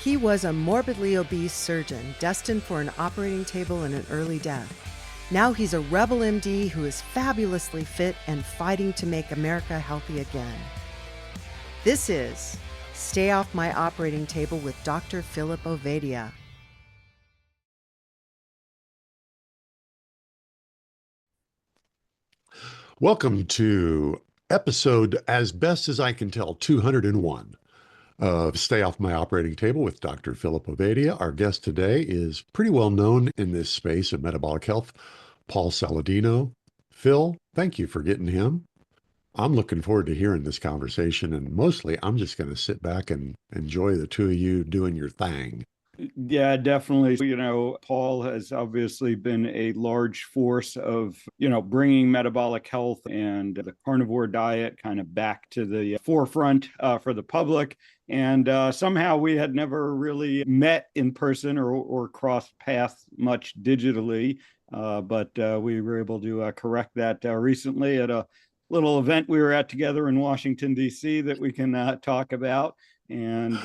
He was a morbidly obese surgeon destined for an operating table and an early death. Now he's a rebel MD who is fabulously fit and fighting to make America healthy again. This is Stay Off My Operating Table with Dr. Philip Ovadia. Welcome to episode, as best as I can tell, 201 of Stay Off My Operating Table with Dr. Philip Ovadia. Our guest today is pretty well known in this space of metabolic health, Paul Saladino. Phil, thank you for getting him. I'm looking forward to hearing this conversation, and mostly I'm just going to sit back and enjoy the two of you doing your thing. Yeah, definitely. Paul has obviously been a large force of, bringing metabolic health and the carnivore diet kind of back to the forefront for the public. And somehow we had never really met in person or crossed paths much digitally. But we were able to correct that recently at a little event we were at together in Washington, D.C. that we can talk about. And,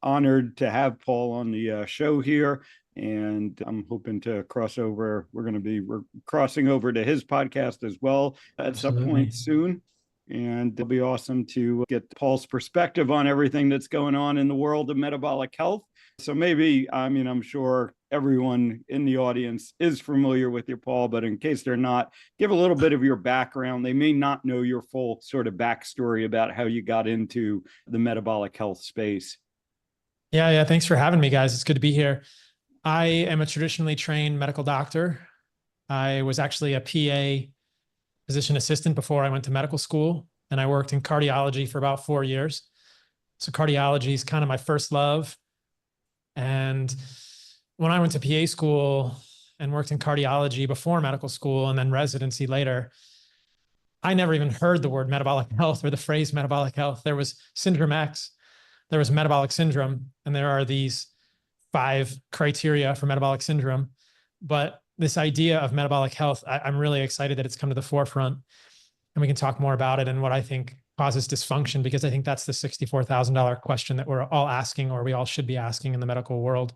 honored to have Paul on the show here. And I'm hoping to cross over. We're crossing over to his podcast as well at some point soon. And it'll be awesome to get Paul's perspective on everything that's going on in the world of metabolic health. So maybe, I'm sure everyone in the audience is familiar with you, Paul, but in case they're not, give a little bit of your background. They may not know your full sort of backstory about how you got into the metabolic health space. Yeah. Thanks for having me, guys. It's good to be here. I am a traditionally trained medical doctor. I was actually a PA, physician assistant, before I went to medical school, and I worked in cardiology for about 4 years. So cardiology is kind of my first love. And when I went to PA school and worked in cardiology before medical school and then residency later, I never even heard the word metabolic health or the phrase metabolic health. There was Syndrome X, there was metabolic syndrome, and there are these 5 criteria for metabolic syndrome. But this idea of metabolic health, I'm really excited that it's come to the forefront, and we can talk more about it and what I think causes dysfunction, because I think that's the $64,000 question that we're all asking, or we all should be asking in the medical world.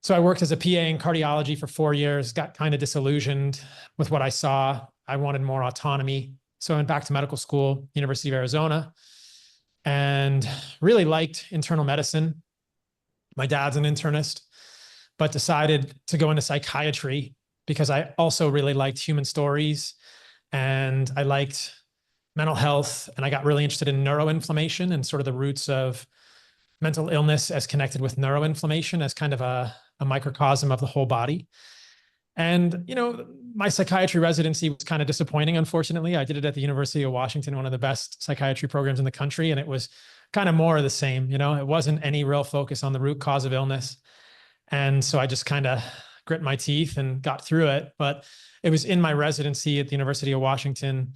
So I worked as a PA in cardiology for 4 years, got kind of disillusioned with what I saw. I wanted more autonomy. So I went back to medical school, University of Arizona, and really liked internal medicine. My dad's an internist, but decided to go into psychiatry because I also really liked human stories and I liked mental health. And I got really interested in neuroinflammation and sort of the roots of mental illness as connected with neuroinflammation as kind of a microcosm of the whole body. And, my psychiatry residency was kind of disappointing, unfortunately. I did it at the University of Washington, one of the best psychiatry programs in the country. And it was kind of more of the same, it wasn't any real focus on the root cause of illness. And so I just kind of grit my teeth and got through it. But it was in my residency at the University of Washington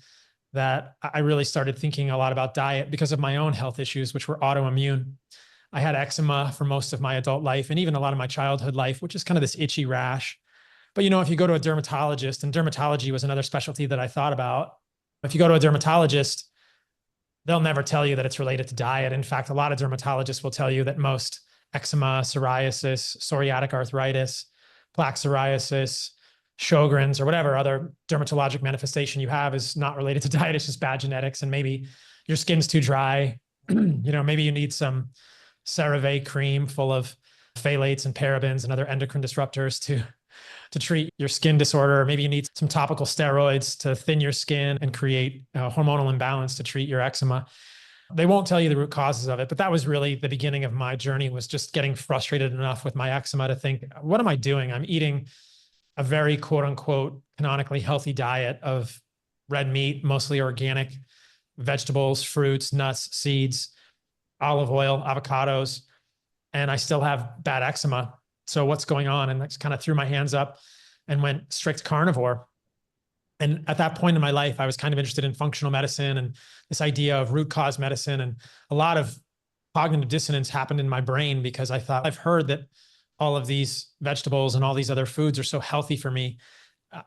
that I really started thinking a lot about diet because of my own health issues, which were autoimmune. I had eczema for most of my adult life and even a lot of my childhood life, which is kind of this itchy rash. But, if you go to a dermatologist, and dermatology was another specialty that I thought about, if you go to a dermatologist, they'll never tell you that it's related to diet. In fact, a lot of dermatologists will tell you that most eczema, psoriasis, psoriatic arthritis, plaque psoriasis, Sjogren's, or whatever other dermatologic manifestation you have is not related to diet. It's just bad genetics. And maybe your skin's too dry. Maybe you need some CeraVe cream full of phthalates and parabens and other endocrine disruptors to treat your skin disorder. Maybe you need some topical steroids to thin your skin and create hormonal imbalance to treat your eczema. They won't tell you the root causes of it, but that was really the beginning of my journey, was just getting frustrated enough with my eczema to think, what am I doing? I'm eating a very quote unquote canonically healthy diet of red meat, mostly organic vegetables, fruits, nuts, seeds, olive oil, avocados, and I still have bad eczema. So what's going on? And I just kind of threw my hands up and went strict carnivore. And at that point in my life, I was kind of interested in functional medicine and this idea of root cause medicine. And a lot of cognitive dissonance happened in my brain because I thought, I've heard that all of these vegetables and all these other foods are so healthy for me.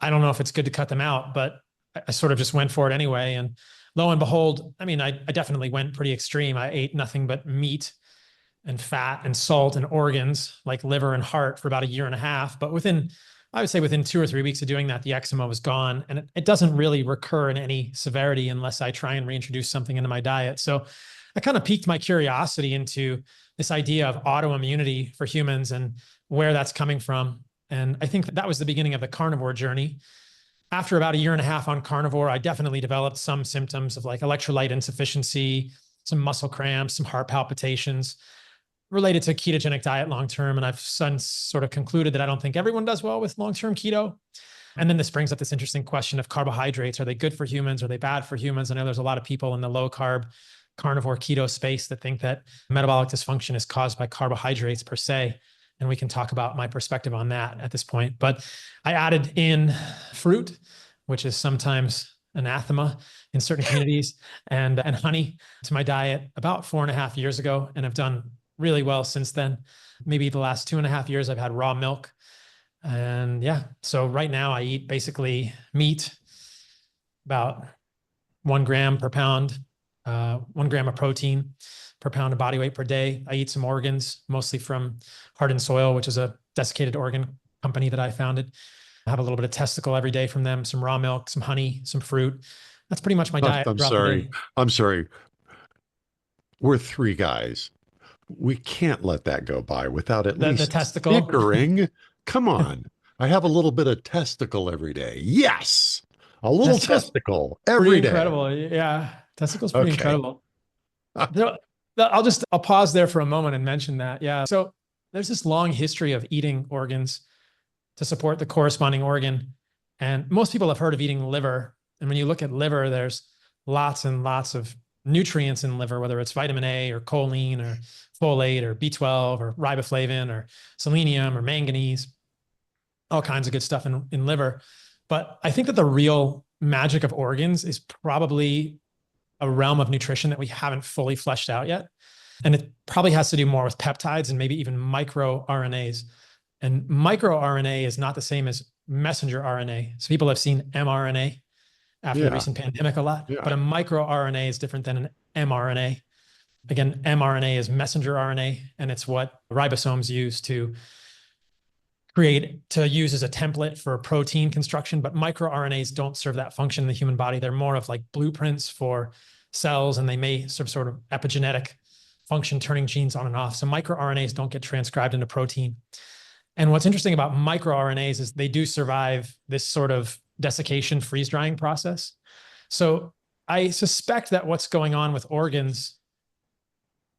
I don't know if it's good to cut them out, but I sort of just went for it anyway. And lo and behold, I definitely went pretty extreme. I ate nothing but meat and fat and salt and organs like liver and heart for about a year and a half. But I would say within 2 or 3 weeks of doing that, the eczema was gone. And it doesn't really recur in any severity unless I try and reintroduce something into my diet. So I kind of piqued my curiosity into this idea of autoimmunity for humans and where that's coming from. And I think that was the beginning of the carnivore journey. After about a year and a half on carnivore, I definitely developed some symptoms of like electrolyte insufficiency, some muscle cramps, some heart palpitations related to ketogenic diet long-term. And I've since sort of concluded that I don't think everyone does well with long-term keto. And then this brings up this interesting question of carbohydrates. Are they good for humans? Are they bad for humans? I know there's a lot of people in the low carb carnivore keto space that think that metabolic dysfunction is caused by carbohydrates per se. And we can talk about my perspective on that at this point. But I added in fruit, which is sometimes anathema in certain communities, and honey to my diet about 4.5 years ago. And I've done really well since then. Maybe the last 2.5 years, I've had raw milk. And yeah, so right now I eat basically meat, about 1 gram per pound, 1 gram of protein per pound of body weight per day. I eat some organs, mostly from Heart and Soil, which is a desiccated organ company that I founded. I have a little bit of testicle every day from them, some raw milk, some honey, some fruit. That's pretty much my diet. I'm sorry. I'm sorry. We're 3 guys. We can't let that go by without at least the testicle bickering. Come on. I have a little bit of testicle every day. Yes. A little testicle every day. Incredible. Yeah. Testicle's pretty incredible. I'll pause there for a moment and mention that. Yeah. So there's this long history of eating organs to support the corresponding organ. And most people have heard of eating liver. And when you look at liver, there's lots and lots of nutrients in liver, whether it's vitamin A or choline or folate or B12 or riboflavin or selenium or manganese, all kinds of good stuff in liver. But I think that the real magic of organs is probably a realm of nutrition that we haven't fully fleshed out yet. And it probably has to do more with peptides and maybe even microRNAs. And microRNA is not the same as messenger RNA. So people have seen mRNA after the recent pandemic a lot, but a microRNA is different than an mRNA. Again, mRNA is messenger RNA, and it's what ribosomes use to use as a template for protein construction. But microRNAs don't serve that function in the human body. They're more of like blueprints for cells, and they may serve sort of epigenetic function, turning genes on and off. So microRNAs don't get transcribed into protein. And what's interesting about microRNAs is they do survive this sort of desiccation, freeze drying process. So I suspect that what's going on with organs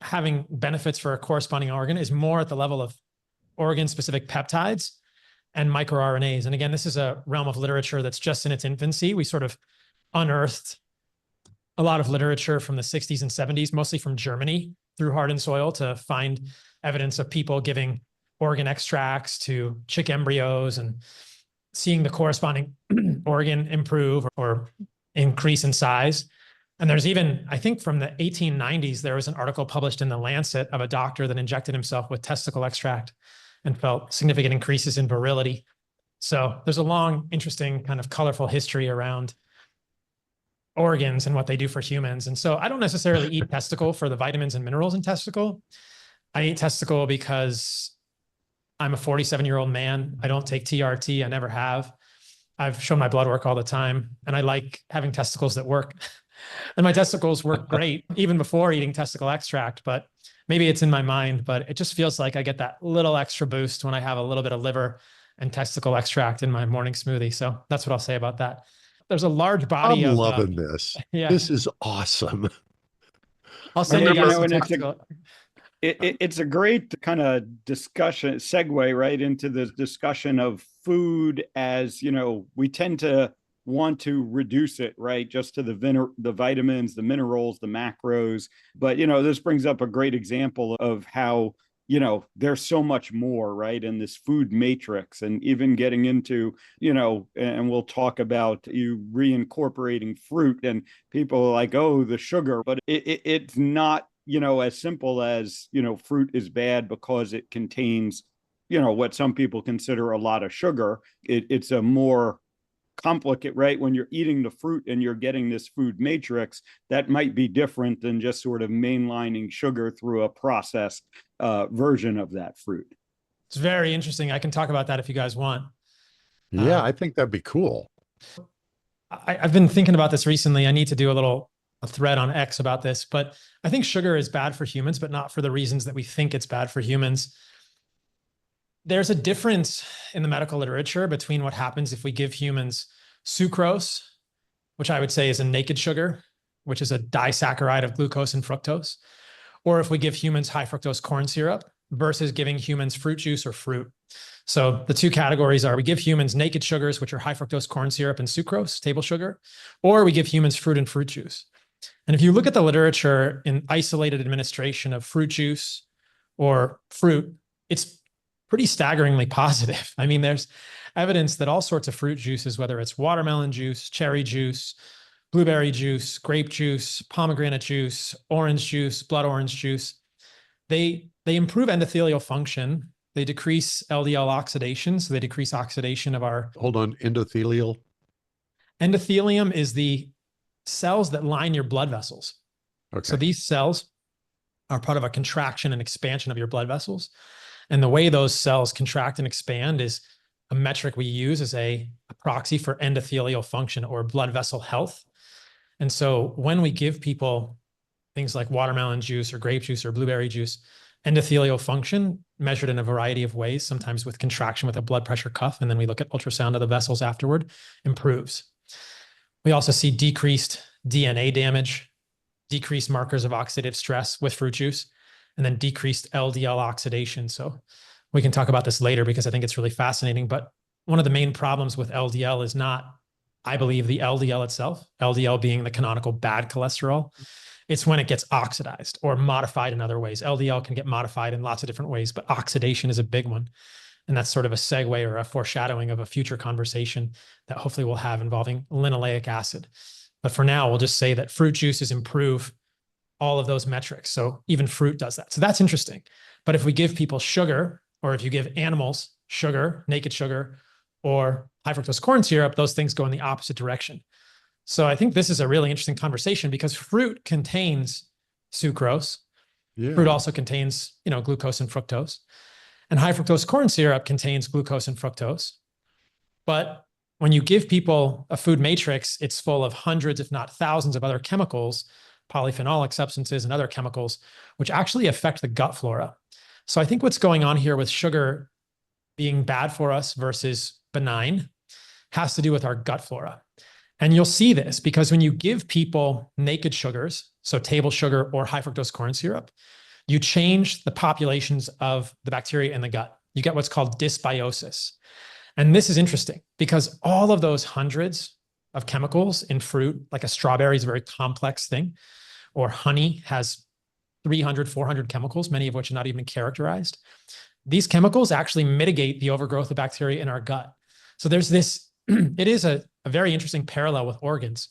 having benefits for a corresponding organ is more at the level of organ-specific peptides and microRNAs. And again, this is a realm of literature that's just in its infancy. We sort of unearthed a lot of literature from the 60s and 70s, mostly from Germany through Heart and Soil, to find evidence of people giving organ extracts to chick embryos and seeing the corresponding organ improve or increase in size. And there's even, I think from the 1890s, there was an article published in The Lancet of a doctor that injected himself with testicle extract and felt significant increases in virility. So there's a long, interesting, kind of colorful history around organs and what they do for humans. And so I don't necessarily eat testicle for the vitamins and minerals in testicle. I eat testicle because I'm a 47-year-old man. I don't take TRT. I never have. I've shown my blood work all the time, and I like having testicles that work. And my testicles work great even before eating testicle extract, but maybe it's in my mind, but it just feels like I get that little extra boost when I have a little bit of liver and testicle extract in my morning smoothie. So that's what I'll say about that. There's a large body I'm of loving this. Yeah. This is awesome. I'll send you guys some and testicle. it's a great kind of discussion segue right into the discussion of food. As you know, we tend to want to reduce it right just to the vitamins, the minerals, the macros. But this brings up a great example of how there's so much more right in this food matrix, and even getting into and we'll talk about you reincorporating fruit, and people are like, oh, the sugar, but it's not as simple as fruit is bad because it contains what some people consider a lot of sugar. It's a more complicate, right? When you're eating the fruit and you're getting this food matrix, that might be different than just sort of mainlining sugar through a processed version of that fruit. It's very interesting. I can talk about that if you guys want. Yeah, I think that'd be cool. I've been thinking about this recently. I need to do a thread on X about this, but I think sugar is bad for humans, but not for the reasons that we think it's bad for humans. There's a difference in the medical literature between what happens if we give humans sucrose, which I would say is a naked sugar, which is a disaccharide of glucose and fructose, or if we give humans high fructose corn syrup versus giving humans fruit juice or fruit. So the two categories are we give humans naked sugars, which are high fructose corn syrup and sucrose, table sugar, or we give humans fruit and fruit juice. And if you look at the literature in isolated administration of fruit juice or fruit, it's pretty staggeringly positive. I mean, there's evidence that all sorts of fruit juices, whether it's watermelon juice, cherry juice, blueberry juice, grape juice, pomegranate juice, orange juice, blood orange juice, they improve endothelial function. They decrease LDL oxidation. So they decrease oxidation of our... Hold on, endothelial? Endothelium is the cells that line your blood vessels. Okay. So these cells are part of a contraction and expansion of your blood vessels. And the way those cells contract and expand is a metric we use as a proxy for endothelial function or blood vessel health. And so when we give people things like watermelon juice or grape juice or blueberry juice, endothelial function measured in a variety of ways, sometimes with contraction with a blood pressure cuff, and then we look at ultrasound of the vessels afterward, improves. We also see decreased DNA damage, decreased markers of oxidative stress with fruit juice, and then decreased LDL oxidation. So we can talk about this later because I think it's really fascinating. But one of the main problems with LDL is not, I believe, the LDL itself, LDL being the canonical bad cholesterol. It's when it gets oxidized or modified in other ways. LDL can get modified in lots of different ways, but oxidation is a big one. And that's sort of a segue or a foreshadowing of a future conversation that hopefully we'll have involving linoleic acid. But for now, we'll just say that fruit juices improve all of those metrics. So even fruit does that. So that's interesting. But if we give people sugar, or if you give animals sugar, naked sugar, or high fructose corn syrup, those things go in the opposite direction. So I think this is a really interesting conversation because fruit contains sucrose. Yeah. Fruit also contains, glucose and fructose. And high fructose corn syrup contains glucose and fructose. But when you give people a food matrix, it's full of hundreds, if not thousands of other chemicals, polyphenolic substances and other chemicals, which actually affect the gut flora. So I think what's going on here with sugar being bad for us versus benign has to do with our gut flora. And you'll see this because when you give people naked sugars, so table sugar or high fructose corn syrup, you change the populations of the bacteria in the gut. You get what's called dysbiosis. And this is interesting because all of those hundreds of chemicals in fruit, like a strawberry is a very complex thing, or honey has 300, 400 chemicals, many of which are not even characterized. These chemicals actually mitigate the overgrowth of bacteria in our gut. So there's this, it is a very interesting parallel with organs.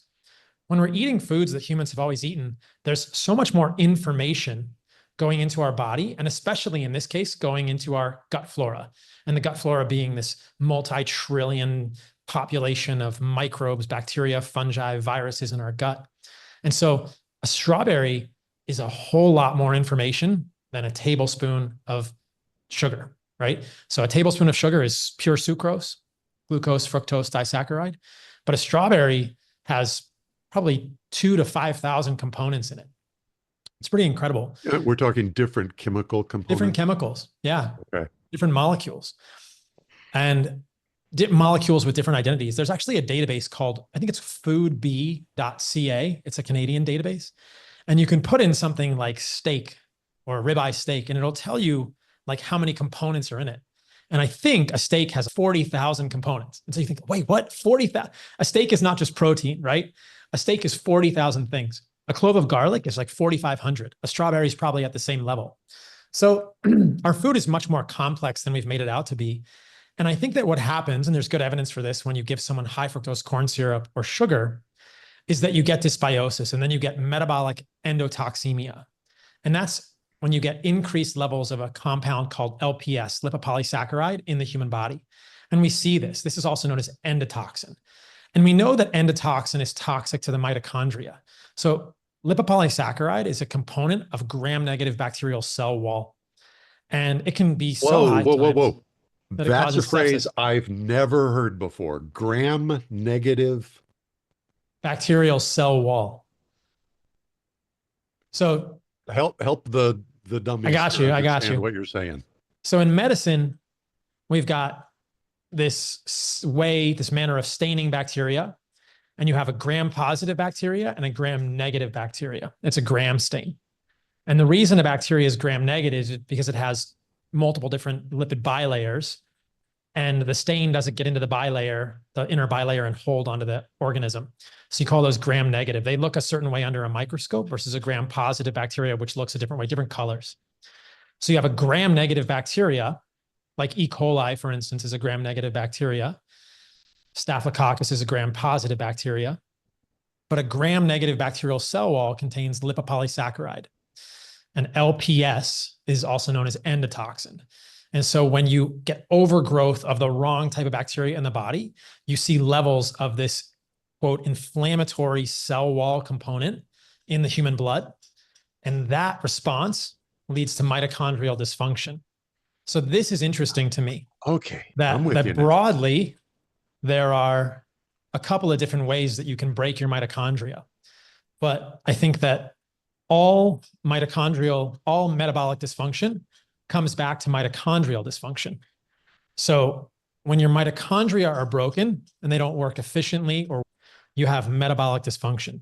When we're eating foods that humans have always eaten, there's so much more information going into our body, and especially in this case, going into our gut flora. And the gut flora being this multi-trillion population of microbes, bacteria, fungi, viruses in our gut. And so a strawberry is a whole lot more information than a tablespoon of sugar, right? So a tablespoon of sugar is pure sucrose, glucose, fructose, disaccharide. But a strawberry has probably 2,000 to 5,000 components in it. It's pretty incredible. We're talking different chemical components. Different chemicals. Yeah. Okay. Different molecules. And molecules with different identities. There's actually a database called, I think it's foodb.ca. It's a Canadian database. And you can put in something like steak or ribeye steak, and it'll tell you like how many components are in it. And I think a steak has 40,000 components. And so you think, wait, what? 40,000? A steak is not just protein, right? A steak is 40,000 things. A clove of garlic is like 4,500. A strawberry is probably at the same level. So our food is much more complex than we've made it out to be. And I think that what happens, and there's good evidence for this when you give someone high fructose corn syrup or sugar, is that you get dysbiosis and then you get metabolic endotoxemia. And that's when you get increased levels of a compound called LPS, lipopolysaccharide, in the human body. And we see this. This is also known as endotoxin. And we know that endotoxin is toxic to the mitochondria. So lipopolysaccharide is a component of gram-negative bacterial cell wall. And it can be so high times that it That's a causes phrase sepsis. I've never heard before. Gram-negative. Bacterial cell wall. So Help the dummies I got understand you. what you're saying. So in medicine, we've got this manner of staining bacteria, and you have a gram-positive bacteria and a gram-negative bacteria. It's a gram stain. And the reason a bacteria is gram-negative is because it has multiple different lipid bilayers, and the stain doesn't get into the bilayer, the inner bilayer, and hold onto the organism. So you call those gram-negative. They look a certain way under a microscope versus a gram-positive bacteria, which looks a different way, different colors. So you have a gram-negative bacteria, like E. coli, for instance, is a gram-negative bacteria. Staphylococcus is a gram-positive bacteria. But a gram-negative bacterial cell wall contains lipopolysaccharide. And LPS is also known as endotoxin. And so when you get overgrowth of the wrong type of bacteria in the body, you see levels of this, quote, inflammatory cell wall component in the human blood. And that response leads to mitochondrial dysfunction. So this is interesting to me. Okay, I'm with you That now. broadly, there are a couple of different ways that you can break your mitochondria. But I think that all metabolic dysfunction comes back to mitochondrial dysfunction. So when your mitochondria are broken and they don't work efficiently, or you have metabolic dysfunction.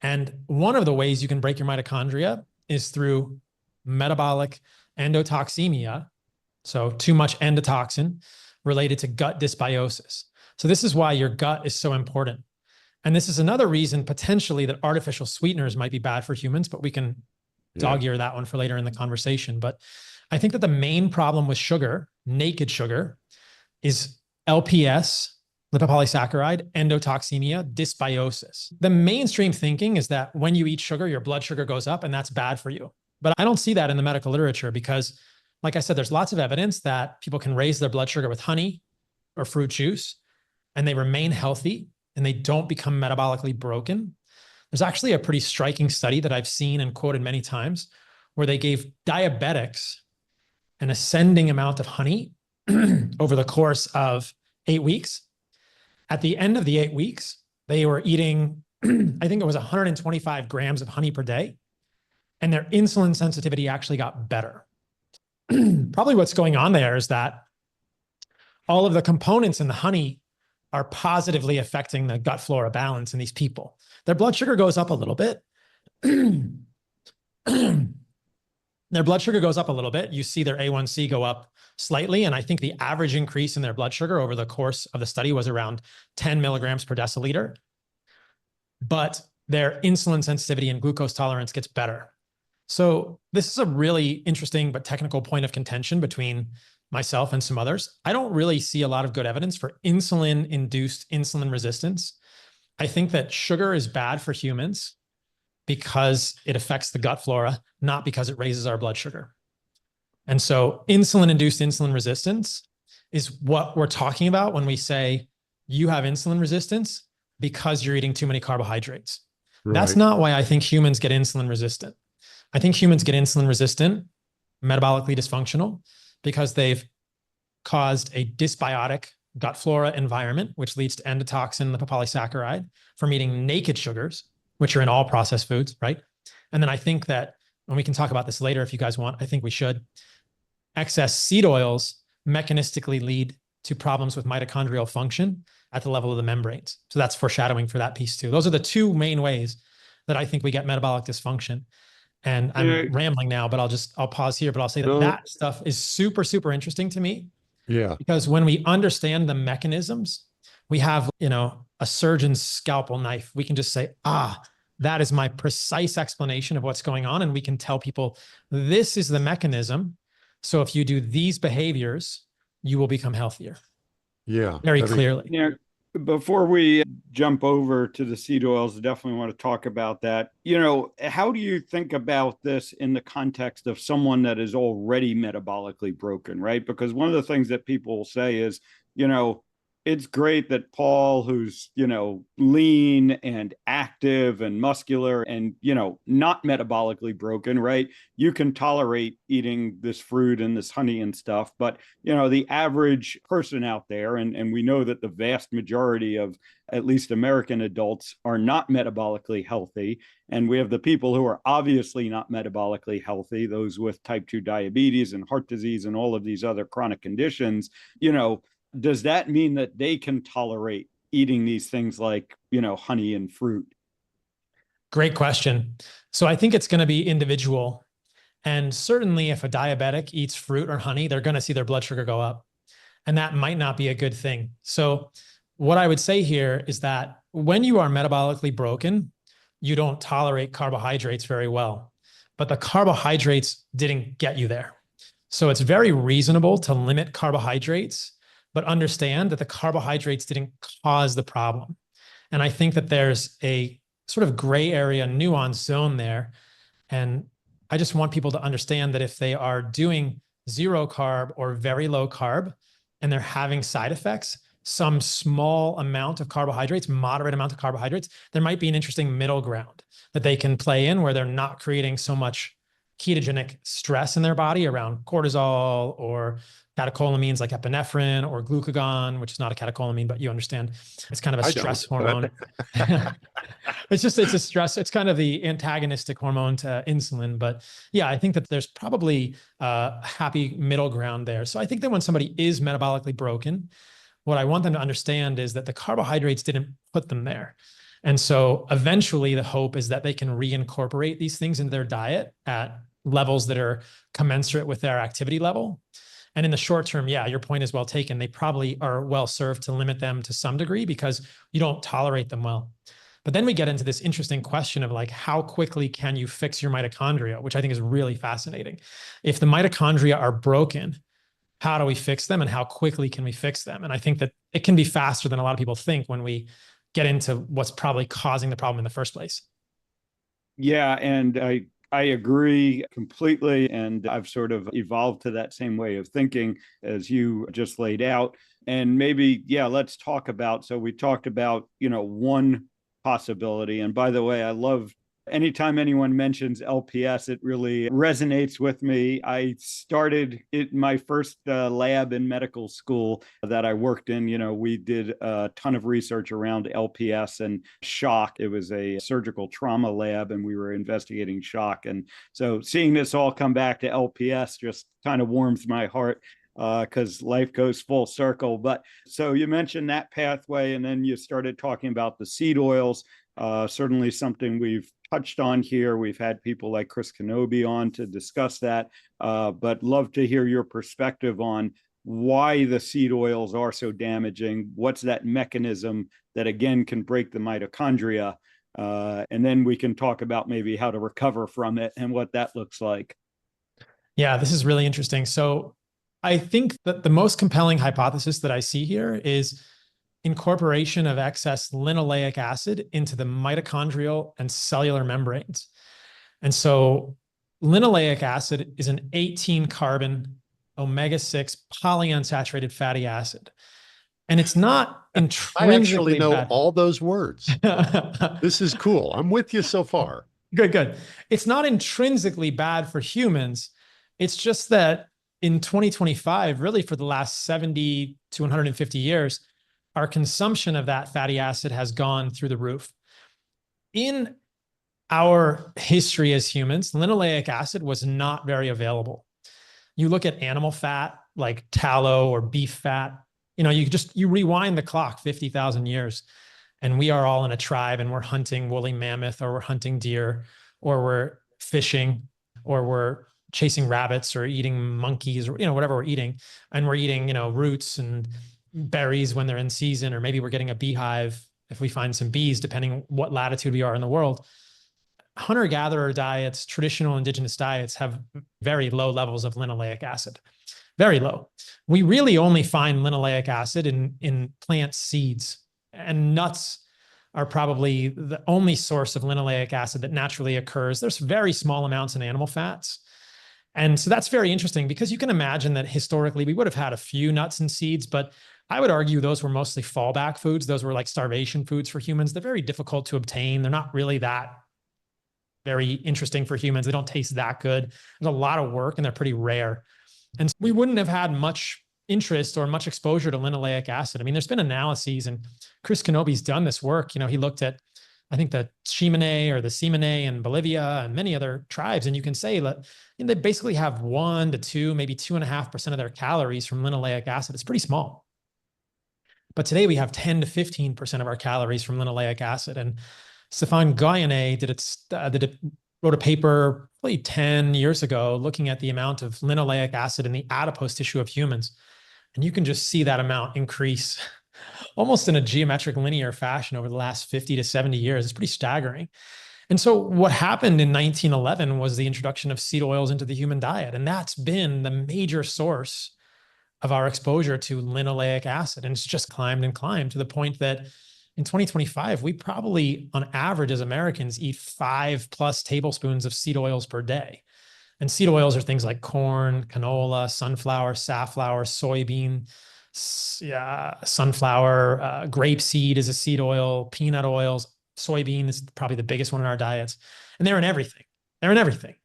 And one of the ways you can break your mitochondria is through metabolic endotoxemia. So too much endotoxin related to gut dysbiosis. So this is why your gut is so important. And this is another reason potentially that artificial sweeteners might be bad for humans, but we can dog ear that one for later in the conversation. But I think that the main problem with sugar, naked sugar, is LPS, lipopolysaccharide, endotoxemia, dysbiosis. The mainstream thinking is that when you eat sugar, your blood sugar goes up and that's bad for you. But I don't see that in the medical literature because, like I said, there's lots of evidence that people can raise their blood sugar with honey or fruit juice and they remain healthy and they don't become metabolically broken. There's actually a pretty striking study that I've seen and quoted many times where they gave diabetics an ascending amount of honey over the course of 8 weeks. At the end of the 8 weeks, they were eating, I think it was 125 grams of honey per day, and their insulin sensitivity actually got better. Probably what's going on there is that all of the components in the honey are positively affecting the gut flora balance in these people. Their blood sugar goes up a little bit. Their blood sugar goes up a little bit. You see their A1C go up slightly. And I think the average increase in their blood sugar over the course of the study was around 10 milligrams per deciliter. But their insulin sensitivity and glucose tolerance gets better. So this is a really interesting but technical point of contention between myself and some others. I don't really see a lot of good evidence for insulin-induced insulin resistance. I think that sugar is bad for humans because it affects the gut flora, not because it raises our blood sugar. And so insulin-induced insulin resistance is what we're talking about when we say you have insulin resistance because you're eating too many carbohydrates. Right. That's not why I think humans get insulin resistant. I think humans get insulin resistant, metabolically dysfunctional, because they've caused a dysbiotic gut flora environment, which leads to endotoxin, lipopolysaccharide from eating naked sugars, which are in all processed foods, right? And then I think that, and we can talk about this later if you guys want, I think we should, excess seed oils mechanistically lead to problems with mitochondrial function at the level of the membranes. So that's foreshadowing for that piece too. Those are the two main ways that I think we get metabolic dysfunction. And I'm rambling now, but I'll pause here, but I'll say that stuff is super, super interesting to me. Yeah. Because when we understand the mechanisms, we have, a surgeon's scalpel knife. We can just say, that is my precise explanation of what's going on. And we can tell people, this is the mechanism. So if you do these behaviors, you will become healthier. Yeah. Very clearly. Yeah. Before we jump over to the seed oils, I definitely want to talk about that. How do you think about this in the context of someone that is already metabolically broken, right? Because one of the things that people say is, it's great that Paul, who's, lean and active and muscular and, not metabolically broken, right? You can tolerate eating this fruit and this honey and stuff. But, the average person out there, and we know that the vast majority of at least American adults are not metabolically healthy. And we have the people who are obviously not metabolically healthy, those with type 2 diabetes and heart disease and all of these other chronic conditions, does that mean that they can tolerate eating these things like, honey and fruit? Great question. So I think it's going to be individual. And certainly if a diabetic eats fruit or honey, they're going to see their blood sugar go up. And that might not be a good thing. So what I would say here is that when you are metabolically broken, you don't tolerate carbohydrates very well, but the carbohydrates didn't get you there. So it's very reasonable to limit carbohydrates, but understand that the carbohydrates didn't cause the problem. And I think that there's a sort of gray area nuance zone there. And I just want people to understand that if they are doing zero carb or very low carb and they're having side effects, some small amount of carbohydrates, moderate amount of carbohydrates, there might be an interesting middle ground that they can play in where they're not creating so much ketogenic stress in their body around cortisol or catecholamines like epinephrine or glucagon, which is not a catecholamine, but you understand it's kind of a stress hormone. It's a stress. It's kind of the antagonistic hormone to insulin. But yeah, I think that there's probably a happy middle ground there. So I think that when somebody is metabolically broken, what I want them to understand is that the carbohydrates didn't put them there. And so eventually the hope is that they can reincorporate these things into their diet at levels that are commensurate with their activity level. And in the short term, yeah, your point is well taken. They probably are well served to limit them to some degree because you don't tolerate them well. But then we get into this interesting question of like, how quickly can you fix your mitochondria, which I think is really fascinating. If the mitochondria are broken, how do we fix them and how quickly can we fix them? And I think that it can be faster than a lot of people think when we get into what's probably causing the problem in the first place. Yeah, and I agree completely. And I've sort of evolved to that same way of thinking as you just laid out. And maybe, yeah, let's talk about, so we talked about, one possibility. And by the way, I love anytime anyone mentions LPS, it really resonates with me. I started my first lab in medical school that I worked in. We did a ton of research around LPS and shock. It was a surgical trauma lab, and we were investigating shock. And so seeing this all come back to LPS just kind of warms my heart because life goes full circle. But so you mentioned that pathway, and then you started talking about the seed oils. Certainly something we've touched on here. We've had people like Chris Kenobi on to discuss that, but love to hear your perspective on why the seed oils are so damaging. What's that mechanism that, again, can break the mitochondria? And then we can talk about maybe how to recover from it and what that looks like. Yeah, this is really interesting. So I think that the most compelling hypothesis that I see here is incorporation of excess linoleic acid into the mitochondrial and cellular membranes. And so linoleic acid is an 18 carbon omega-6 polyunsaturated fatty acid. And it's not intrinsically I actually know bad. all those words. This is cool. I'm with you so far. Good. It's not intrinsically bad for humans. It's just that in 2025, really for the last 70 to 150 years, our consumption of that fatty acid has gone through the roof. In our history as humans, linoleic acid was not very available. You look at animal fat like tallow or beef fat, you rewind the clock 50,000 years and we are all in a tribe and we're hunting woolly mammoth or we're hunting deer or we're fishing or we're chasing rabbits or eating monkeys or, whatever we're eating. And we're eating, roots and berries when they're in season, or maybe we're getting a beehive if we find some bees, depending what latitude we are in the world. Hunter-gatherer diets, traditional indigenous diets have very low levels of linoleic acid, very low. We really only find linoleic acid in plant seeds, and nuts are probably the only source of linoleic acid that naturally occurs. There's very small amounts in animal fats. And so that's very interesting because you can imagine that historically we would have had a few nuts and seeds, but I would argue those were mostly fallback foods. Those were like starvation foods for humans. They're very difficult to obtain. They're not really that very interesting for humans. They don't taste that good. There's a lot of work and they're pretty rare. And we wouldn't have had much interest or much exposure to linoleic acid. I mean, there's been analyses, and Chris Kenobi's done this work. You know, he looked at, I think, the Chimene or the Simene in Bolivia and many other tribes. And you can say that they basically have 1 to 2, maybe 2.5% of their calories from linoleic acid. It's pretty small. But today we have 10 to 15% of our calories from linoleic acid. And Stéphane Guyonnet wrote a paper probably 10 years ago looking at the amount of linoleic acid in the adipose tissue of humans. And you can just see that amount increase almost in a geometric linear fashion over the last 50 to 70 years. It's pretty staggering. And so what happened in 1911 was the introduction of seed oils into the human diet. And that's been the major source of our exposure to linoleic acid. And it's just climbed and climbed to the point that in 2025, we probably, on average, as Americans, eat 5+ tablespoons of seed oils per day. And seed oils are things like corn, canola, sunflower, safflower, soybean, sunflower, grapeseed is a seed oil, peanut oils, soybean is probably the biggest one in our diets. And they're in everything. They're in everything,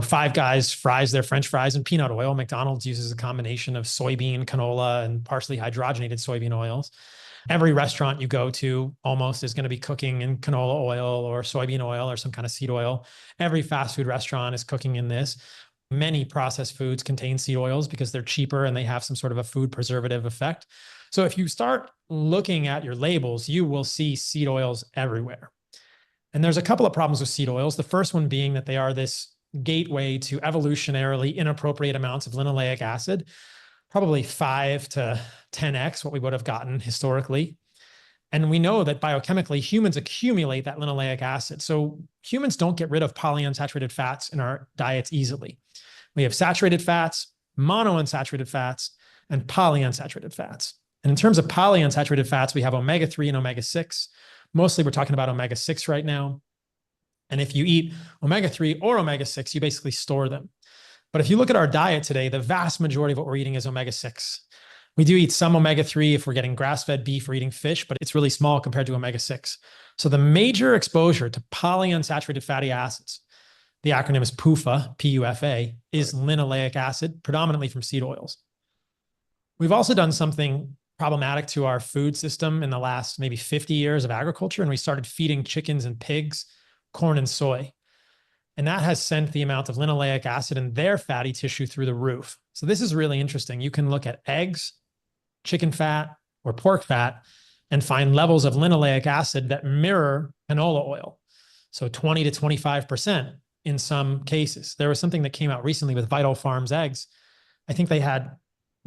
Five Guys fries their French fries in peanut oil. McDonald's uses a combination of soybean, canola, and partially hydrogenated soybean oils. Every restaurant you go to almost is going to be cooking in canola oil or soybean oil or some kind of seed oil. Every fast food restaurant is cooking in this. Many processed foods contain seed oils because they're cheaper and they have some sort of a food preservative effect. So if you start looking at your labels, you will see seed oils everywhere. And there's a couple of problems with seed oils. The first one being that they are this gateway to evolutionarily inappropriate amounts of linoleic acid, probably 5 to 10x what we would have gotten historically. And we know that biochemically, humans accumulate that linoleic acid. So humans don't get rid of polyunsaturated fats in our diets easily. We have saturated fats, monounsaturated fats, and polyunsaturated fats. And in terms of polyunsaturated fats, we have omega-3 and omega-6. Mostly we're talking about omega-6 right now. And if you eat omega-3 or omega-6, you basically store them. But if you look at our diet today, the vast majority of what we're eating is omega-6. We do eat some omega-3 if we're getting grass-fed beef or eating fish, but it's really small compared to omega-6. So the major exposure to polyunsaturated fatty acids, the acronym is PUFA, P-U-F-A, is linoleic acid, predominantly from seed oils. We've also done something problematic to our food system in the last maybe 50 years of agriculture, and we started feeding chickens and pigs corn and soy. And that has sent the amount of linoleic acid in their fatty tissue through the roof. So this is really interesting. You can look at eggs, chicken fat, or pork fat and find levels of linoleic acid that mirror canola oil. So 20 to 25% in some cases. There was something that came out recently with Vital Farms eggs. I think they had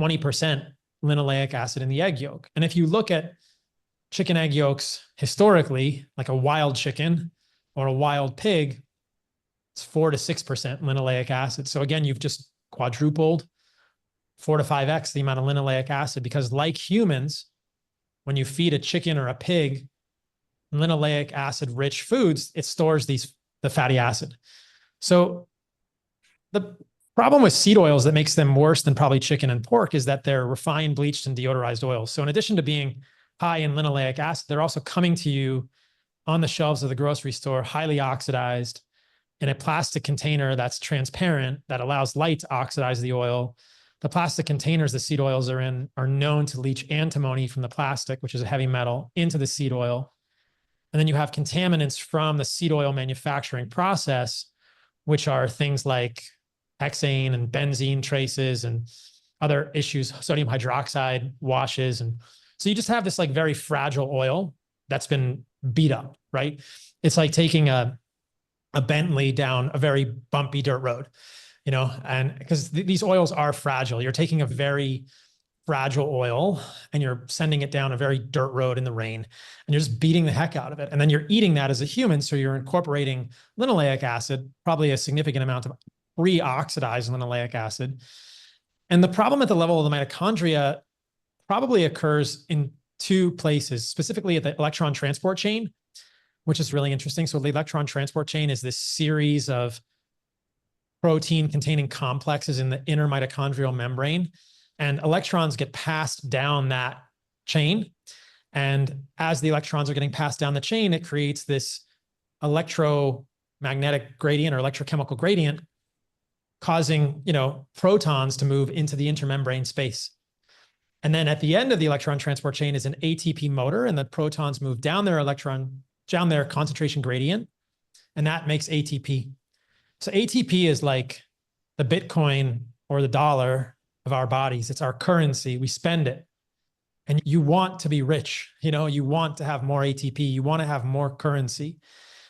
20% linoleic acid in the egg yolk. And if you look at chicken egg yolks historically, like a wild chicken or a wild pig, it's 4 to 6% linoleic acid. So again, you've just quadrupled 4 to 5x the amount of linoleic acid, because like humans, when you feed a chicken or a pig linoleic acid rich foods, it stores the fatty acid. So the problem with seed oils that makes them worse than probably chicken and pork is that they're refined, bleached, and deodorized oils. So in addition to being high in linoleic acid, they're also coming to you on the shelves of the grocery store, highly oxidized in a plastic container that's transparent that allows light to oxidize the oil. The plastic containers the seed oils are in are known to leach antimony from the plastic, which is a heavy metal, into the seed oil. And then you have contaminants from the seed oil manufacturing process, which are things like hexane and benzene traces and other issues, sodium hydroxide washes. And so you just have this like very fragile oil that's been beat up, right? It's like taking a Bentley down a very bumpy dirt road, and because these oils are fragile. You're taking a very fragile oil and you're sending it down a very dirt road in the rain, and you're just beating the heck out of it. And then you're eating that as a human. So you're incorporating linoleic acid, probably a significant amount of pre-oxidized linoleic acid. And the problem at the level of the mitochondria probably occurs in 2 places, specifically at the electron transport chain, which is really interesting. So the electron transport chain is this series of protein containing complexes in the inner mitochondrial membrane. and electrons get passed down that chain. And as the electrons are getting passed down the chain, it creates this electromagnetic gradient or electrochemical gradient, causing, protons to move into the intermembrane space. And then at the end of the electron transport chain is an ATP motor, and the protons move down their concentration gradient, and that makes ATP. So ATP is like the Bitcoin or the dollar of our bodies. It's our currency. We spend it. And you want to be rich, you want to have more ATP, you want to have more currency,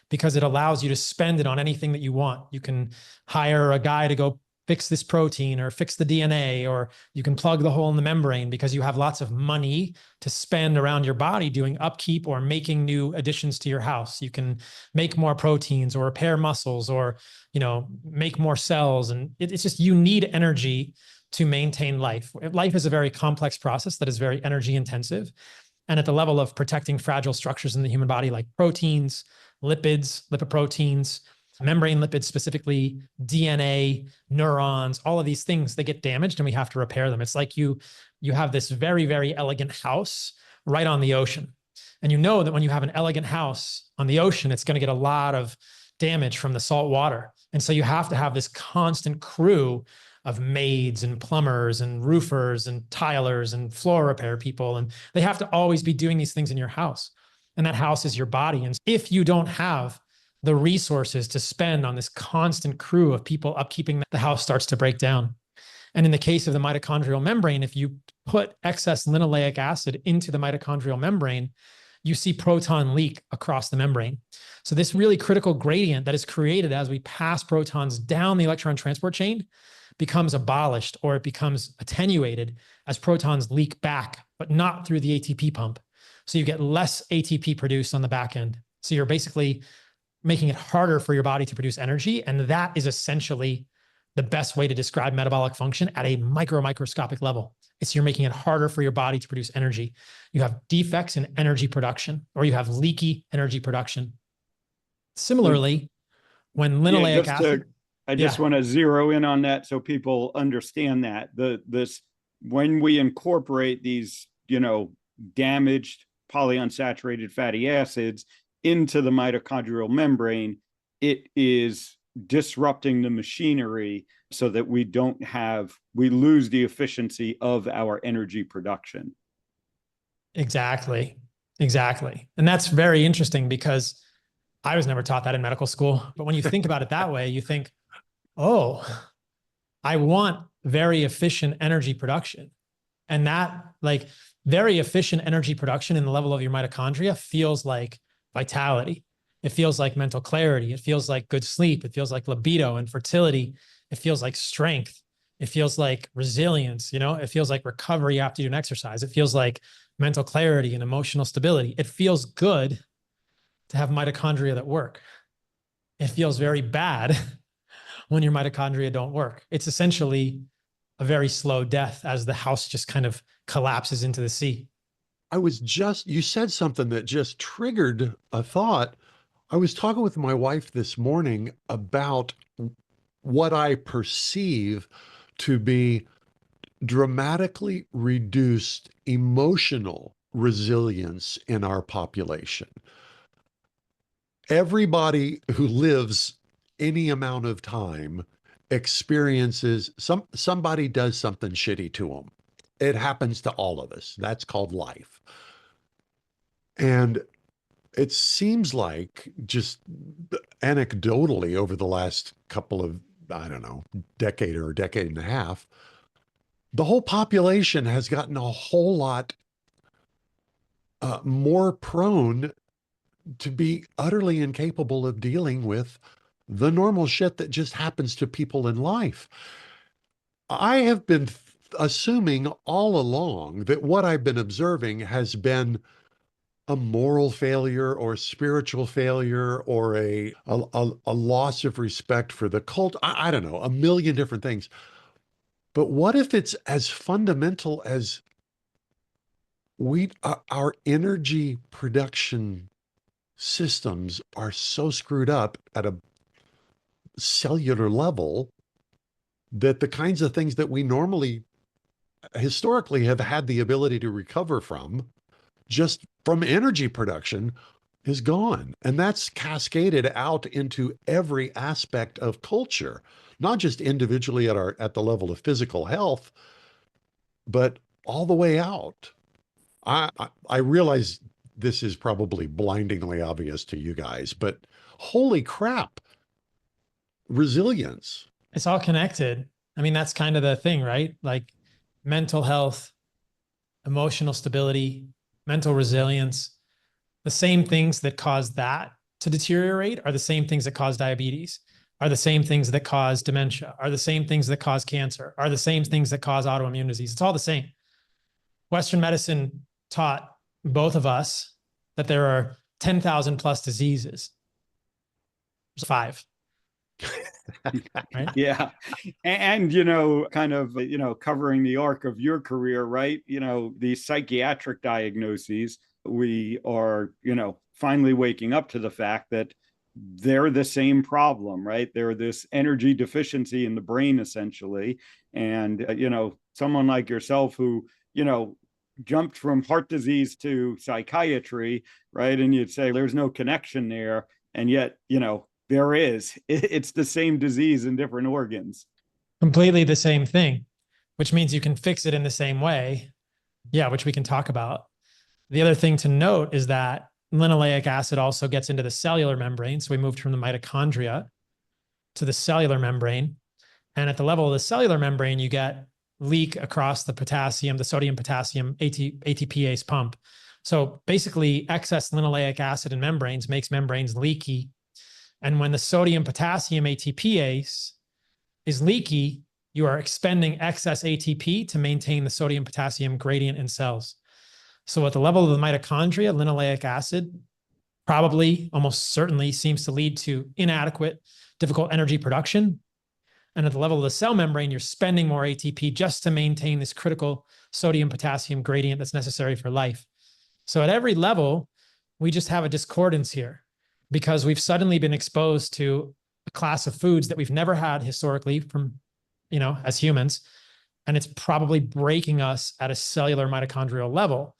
because it allows you to spend it on anything that you want. You can hire a guy to go fix this protein or fix the DNA, or you can plug the hole in the membrane because you have lots of money to spend around your body doing upkeep or making new additions to your house. You can make more proteins or repair muscles or, make more cells. And it's just, you need energy to maintain life. Life is a very complex process that is very energy intensive. And at the level of protecting fragile structures in the human body, like proteins, lipids, lipoproteins, membrane lipids, specifically DNA, neurons, all of these things, they get damaged and we have to repair them. It's like you have this very, very elegant house right on the ocean. And you know that when you have an elegant house on the ocean, it's going to get a lot of damage from the salt water. And so you have to have this constant crew of maids and plumbers and roofers and tilers and floor repair people. And they have to always be doing these things in your house. And that house is your body. And if you don't have the resources to spend on this constant crew of people upkeeping, the house starts to break down. And in the case of the mitochondrial membrane, if you put excess linoleic acid into the mitochondrial membrane, you see proton leak across the membrane. So this really critical gradient that is created as we pass protons down the electron transport chain becomes abolished, or it becomes attenuated as protons leak back, but not through the ATP pump. So you get less ATP produced on the back end. So you're basically making it harder for your body to produce energy. And that is essentially the best way to describe metabolic function at a microscopic level. It's you're making it harder for your body to produce energy. You have defects in energy production, or you have leaky energy production. Similarly, when linoleic acid... I just want to zero in on that so people understand that when we incorporate these, damaged polyunsaturated fatty acids into the mitochondrial membrane, it is disrupting the machinery so that we lose the efficiency of our energy production. Exactly. And that's very interesting because I was never taught that in medical school. But when you think about it that way, you think, oh, I want very efficient energy production. And that, like, very efficient energy production in the level of your mitochondria feels like vitality. It feels like mental clarity. It feels like good sleep. It feels like libido and fertility. It feels like strength. It feels like resilience. It feels like recovery after you do an exercise. It feels like mental clarity and emotional stability. It feels good to have mitochondria that work. It feels very bad when your mitochondria don't work. It's essentially a very slow death as the house just kind of collapses into the sea. You said something that just triggered a thought. I was talking with my wife this morning about what I perceive to be dramatically reduced emotional resilience in our population. Everybody who lives any amount of time experiences somebody does something shitty to them. It happens to all of us. That's called life. And it seems like, just anecdotally, over the last couple of, decade or a decade and a half, the whole population has gotten a whole lot more prone to be utterly incapable of dealing with the normal shit that just happens to people in life. I have been assuming all along that what I've been observing has been a moral failure or spiritual failure or a loss of respect for the cult. I don't know, a million different things. But what if it's as fundamental as our energy production systems are so screwed up at a cellular level that the kinds of things that we normally historically have had the ability to recover from, just from energy production, is gone. And that's cascaded out into every aspect of culture, not just individually at the level of physical health, but all the way out. I realize this is probably blindingly obvious to you guys, but holy crap, resilience. It's all connected. I mean, that's kind of the thing, right? Like mental health, emotional stability, mental resilience, the same things that cause that to deteriorate are the same things that cause diabetes, are the same things that cause dementia, are the same things that cause cancer, are the same things that cause autoimmune disease. It's all the same. Western medicine taught both of us that there are 10,000 plus diseases. There's 5. Right? Yeah. And, kind of, covering the arc of your career, right? These psychiatric diagnoses, we are, finally waking up to the fact that they're the same problem, right? They're this energy deficiency in the brain, essentially. And, someone like yourself who, jumped from heart disease to psychiatry, right? And you'd say there's no connection there. And yet, there is. It's the same disease in different organs. Completely the same thing, which means you can fix it in the same way. Yeah, which we can talk about. The other thing to note is that linoleic acid also gets into the cellular membrane. So we moved from the mitochondria to the cellular membrane. And at the level of the cellular membrane, you get leak across the potassium, the sodium potassium ATPase pump. So basically excess linoleic acid in membranes makes membranes leaky. And when the sodium potassium ATPase is leaky, you are expending excess ATP to maintain the sodium potassium gradient in cells. So at the level of the mitochondria, linoleic acid probably almost certainly seems to lead to inadequate, difficult energy production. And at the level of the cell membrane, you're spending more ATP just to maintain this critical sodium potassium gradient that's necessary for life. So at every level, we just have a discordance here, because we've suddenly been exposed to a class of foods that we've never had historically from, as humans, and it's probably breaking us at a cellular mitochondrial level.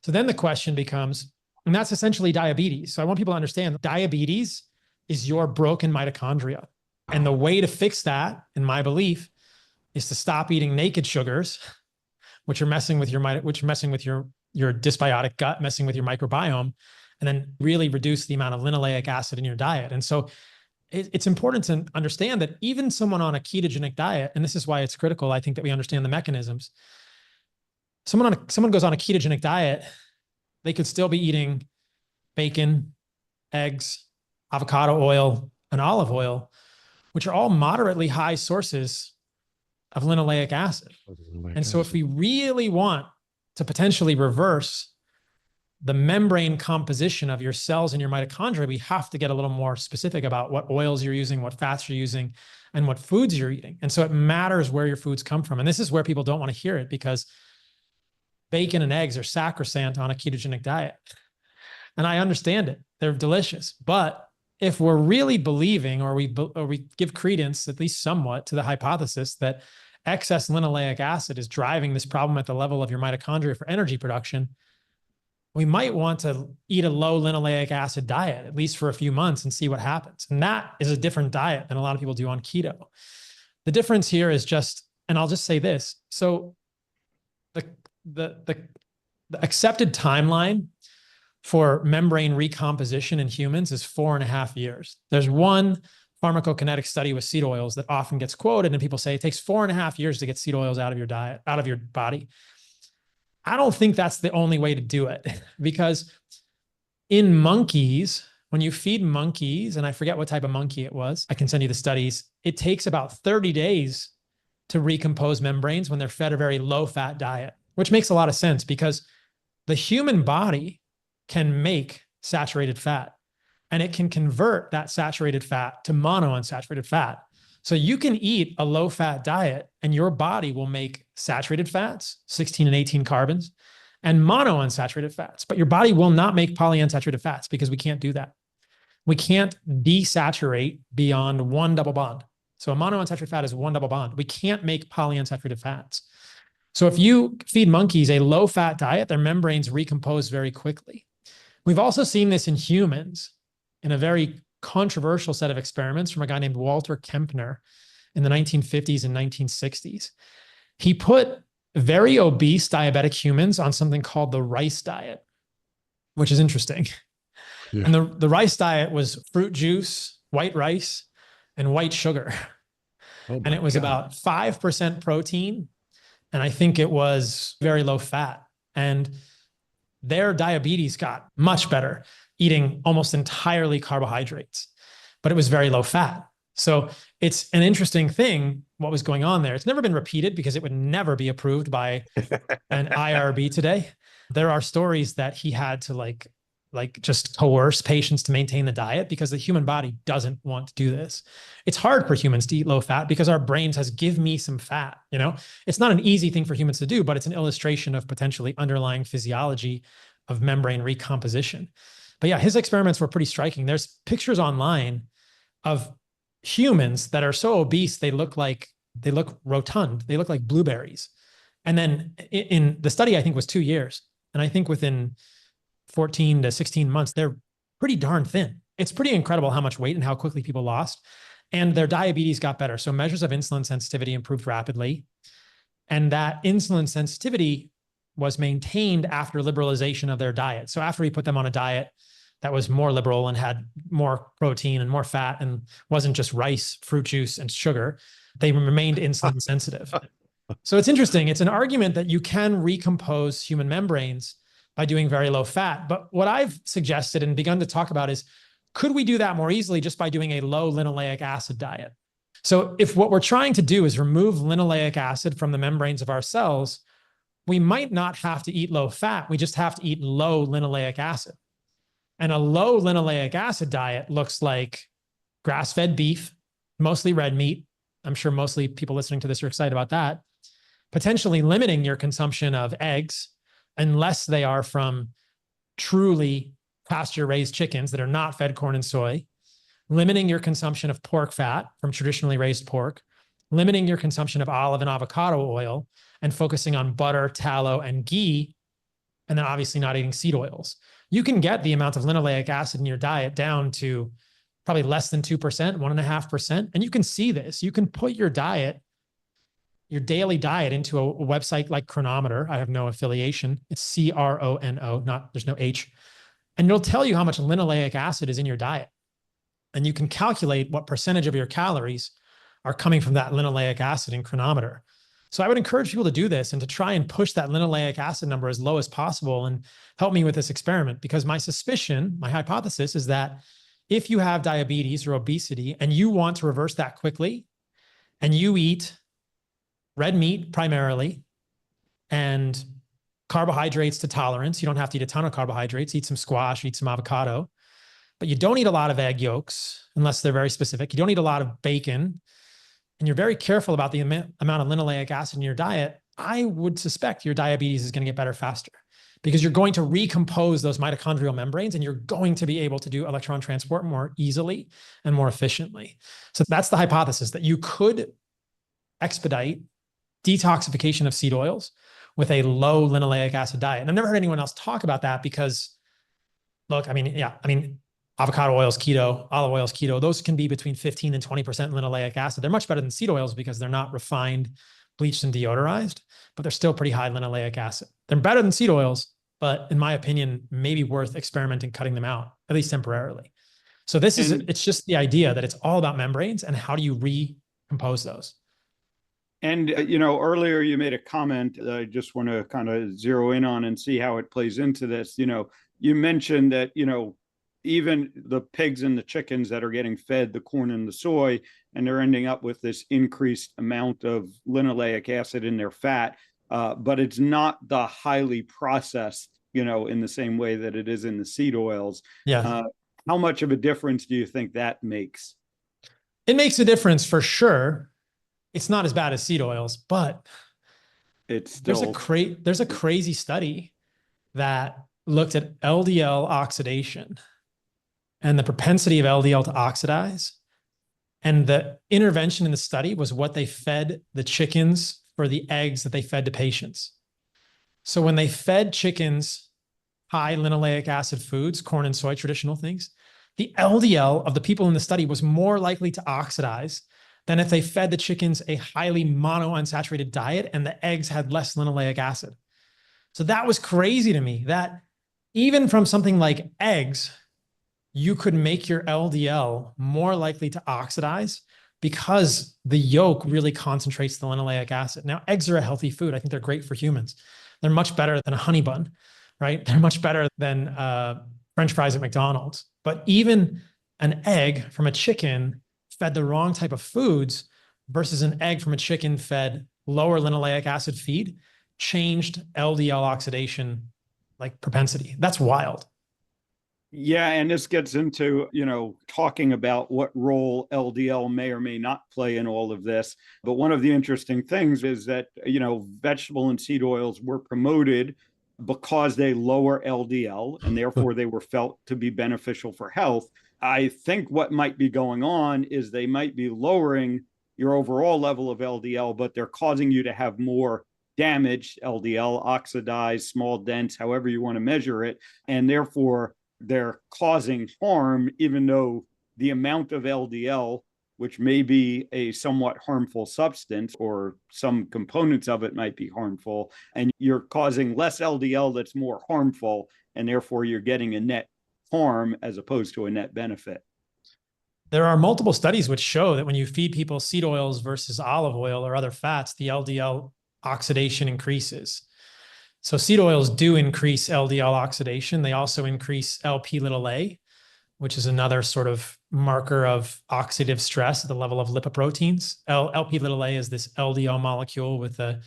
So then the question becomes, and that's essentially diabetes. So I want people to understand diabetes is your broken mitochondria. And the way to fix that, in my belief, is to stop eating naked sugars, which are messing with your dysbiotic gut, messing with your microbiome, and then really reduce the amount of linoleic acid in your diet. And so it's important to understand that even someone on a ketogenic diet, and this is why it's critical, I think, that we understand the mechanisms. Someone goes on a ketogenic diet, they could still be eating bacon, eggs, avocado oil, and olive oil, which are all moderately high sources of linoleic acid. And so if we really want to potentially reverse the membrane composition of your cells and your mitochondria, we have to get a little more specific about what oils you're using, what fats you're using, and what foods you're eating. And so it matters where your foods come from. And this is where people don't want to hear it, because bacon and eggs are sacrosanct on a ketogenic diet. And I understand it. They're delicious. But if we're really believing, or we give credence, at least somewhat, to the hypothesis that excess linoleic acid is driving this problem at the level of your mitochondria for energy production, we might want to eat a low linoleic acid diet, at least for a few months, and see what happens. And that is a different diet than a lot of people do on keto. The difference here is just, and I'll just say this. So the accepted timeline for membrane recomposition in humans is 4.5 years. There's one pharmacokinetic study with seed oils that often gets quoted, and people say it takes 4.5 years to get seed oils out of your diet, out of your body. I don't think that's the only way to do it, because in monkeys, when you feed monkeys, and I forget what type of monkey it was, I can send you the studies, it takes about 30 days to recompose membranes when they're fed a very low fat diet, which makes a lot of sense, because the human body can make saturated fat, and it can convert that saturated fat to monounsaturated fat. So you can eat a low fat diet and your body will make saturated fats, 16 and 18 carbons, and monounsaturated fats, but your body will not make polyunsaturated fats, because we can't do that. We can't desaturate beyond one double bond. So a monounsaturated fat is one double bond. We can't make polyunsaturated fats. So if you feed monkeys a low-fat diet, their membranes recompose very quickly. We've also seen this in humans in a very controversial set of experiments from a guy named Walter Kempner in the 1950s and 1960s. He put very obese diabetic humans on something called the rice diet, which is interesting. Yeah. And the rice diet was fruit juice, white rice, and white sugar. Oh And it was about 5% protein. And I think it was very low fat. And their diabetes got much better eating almost entirely carbohydrates, but it was very low fat. So it's an interesting thing what was going on there. It's never been repeated because it would never be approved by an IRB today. There are stories that he had to like just coerce patients to maintain the diet because the human body doesn't want to do this. It's hard for humans to eat low fat because our brain says, give me some fat. You know, it's not an easy thing for humans to do, but it's an illustration of potentially underlying physiology of membrane recomposition. But yeah, his experiments were pretty striking. There's pictures online of humans that are so obese, they look rotund. They look like blueberries. And then in the study, I think was 2 years. And I think within 14 to 16 months, they're pretty darn thin. It's pretty incredible how much weight and how quickly people lost. And their diabetes got better. So measures of insulin sensitivity improved rapidly. And that insulin sensitivity was maintained after liberalization of their diet. So after we put them on a diet that was more liberal and had more protein and more fat and wasn't just rice, fruit juice, and sugar, they remained insulin sensitive. So it's interesting. It's an argument that you can recompose human membranes by doing very low fat. But what I've suggested and begun to talk about is, could we do that more easily just by doing a low linoleic acid diet? So if what we're trying to do is remove linoleic acid from the membranes of our cells, we might not have to eat low fat. We just have to eat low linoleic acid. And a low linoleic acid diet looks like grass-fed beef, mostly red meat. I'm sure mostly people listening to this are excited about that. Potentially limiting your consumption of eggs unless they are from truly pasture-raised chickens that are not fed corn and soy. Limiting your consumption of pork fat from traditionally raised pork. Limiting your consumption of olive and avocado oil and focusing on butter, tallow, and ghee. And then obviously not eating seed oils. You can get the amount of linoleic acid in your diet down to probably less than 2%, 1.5%. And you can see this. You can put your diet, your daily diet, into a website like Chronometer. I have no affiliation. It's CRONO, there's no H. And it'll tell you how much linoleic acid is in your diet. And you can calculate what percentage of your calories are coming from that linoleic acid in Chronometer. So I would encourage people to do this and to try and push that linoleic acid number as low as possible and help me with this experiment, because my suspicion, my hypothesis is that if you have diabetes or obesity and you want to reverse that quickly and you eat red meat primarily and carbohydrates to tolerance, you don't have to eat a ton of carbohydrates, eat some squash, eat some avocado, but you don't eat a lot of egg yolks unless they're very specific. You don't eat a lot of bacon, and you're very careful about the amount of linoleic acid in your diet, I would suspect your diabetes is going to get better faster because you're going to recompose those mitochondrial membranes and you're going to be able to do electron transport more easily and more efficiently. So that's the hypothesis, that you could expedite detoxification of seed oils with a low linoleic acid diet. And I've never heard anyone else talk about that because, look, avocado oil is keto, olive oil is keto. Those can be between 15 and 20% linoleic acid. They're much better than seed oils because they're not refined, bleached, and deodorized, but they're still pretty high linoleic acid. They're better than seed oils, but in my opinion, maybe worth experimenting cutting them out, at least temporarily. So it's just the idea that it's all about membranes and how do you recompose those. And, earlier you made a comment that I just want to kind of zero in on and see how it plays into this. You mentioned that, even the pigs and the chickens that are getting fed the corn and the soy, and they're ending up with this increased amount of linoleic acid in their fat, but it's not the highly processed, in the same way that it is in the seed oils. Yeah. How much of a difference do you think that makes? It makes a difference for sure. It's not as bad as seed oils, but it's still... there's a crazy study that looked at LDL oxidation and the propensity of LDL to oxidize. And the intervention in the study was what they fed the chickens for the eggs that they fed to patients. So when they fed chickens high linoleic acid foods, corn and soy, traditional things, the LDL of the people in the study was more likely to oxidize than if they fed the chickens a highly monounsaturated diet and the eggs had less linoleic acid. So that was crazy to me, that even from something like eggs, you could make your LDL more likely to oxidize because the yolk really concentrates the linoleic acid. Now, eggs are a healthy food. I think they're great for humans. They're much better than a honey bun, right? They're much better than French fries at McDonald's. But even an egg from a chicken fed the wrong type of foods versus an egg from a chicken fed lower linoleic acid feed changed LDL oxidation like propensity. That's wild. Yeah, and this gets into, talking about what role LDL may or may not play in all of this. But one of the interesting things is that, vegetable and seed oils were promoted because they lower LDL and therefore they were felt to be beneficial for health. I think what might be going on is they might be lowering your overall level of LDL, but they're causing you to have more damaged LDL, oxidized, small, dense, however you want to measure it. And therefore, they're causing harm, even though the amount of LDL, which may be a somewhat harmful substance or some components of it might be harmful, and you're causing less LDL that's more harmful, and therefore you're getting a net harm as opposed to a net benefit. There are multiple studies which show that when you feed people seed oils versus olive oil or other fats, the LDL oxidation increases. So seed oils do increase LDL oxidation. They also increase Lp(a), which is another sort of marker of oxidative stress at the level of lipoproteins. Lp(a) is this LDL molecule with a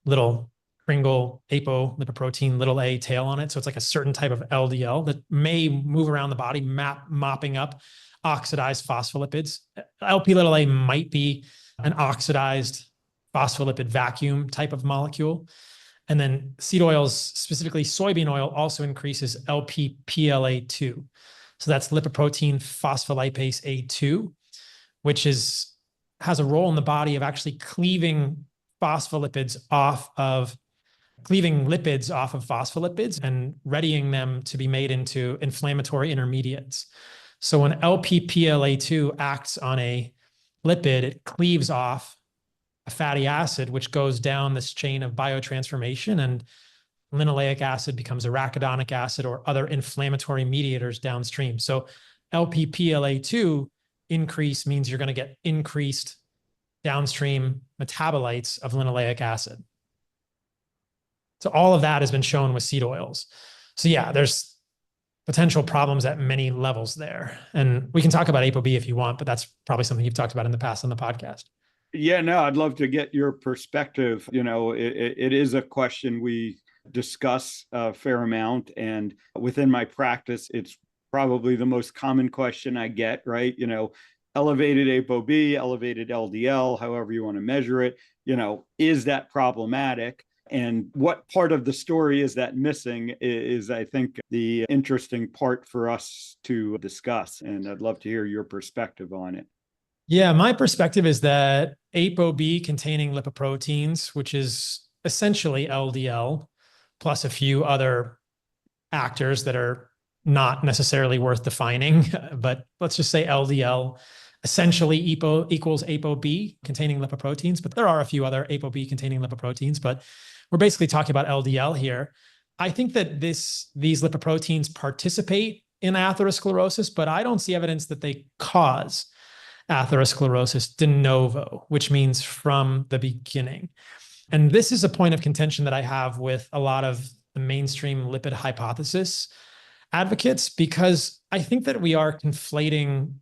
little Kringle apolipoprotein little a tail on it. So it's like a certain type of LDL that may move around the body, mopping up oxidized phospholipids. Lp(a) might be an oxidized phospholipid vacuum type of molecule. And then seed oils, specifically soybean oil, also increases Lp(PLA2). So that's lipoprotein phospholipase A2, which has a role in the body of actually cleaving lipids off of phospholipids and readying them to be made into inflammatory intermediates. So when Lp(PLA2) acts on a lipid, it cleaves off a fatty acid, which goes down this chain of biotransformation, and linoleic acid becomes arachidonic acid or other inflammatory mediators downstream. So Lp(PLA2) increase means you're going to get increased downstream metabolites of linoleic acid. So all of that has been shown with seed oils. So yeah, there's potential problems at many levels there. And we can talk about ApoB if you want, but that's probably something you've talked about in the past on the podcast. Yeah, no, I'd love to get your perspective. It is a question we discuss a fair amount. And within my practice, it's probably the most common question I get, right? Elevated ApoB, elevated LDL, however you want to measure it, is that problematic? And what part of the story is that missing is, I think, the interesting part for us to discuss. And I'd love to hear your perspective on it. Yeah, my perspective is that ApoB containing lipoproteins, which is essentially LDL, plus a few other actors that are not necessarily worth defining, but let's just say LDL essentially equals ApoB containing lipoproteins, but there are a few other ApoB containing lipoproteins, but we're basically talking about LDL here. I think that these lipoproteins participate in atherosclerosis, but I don't see evidence that they cause atherosclerosis de novo, which means from the beginning. And this is a point of contention that I have with a lot of the mainstream lipid hypothesis advocates, because I think that we are conflating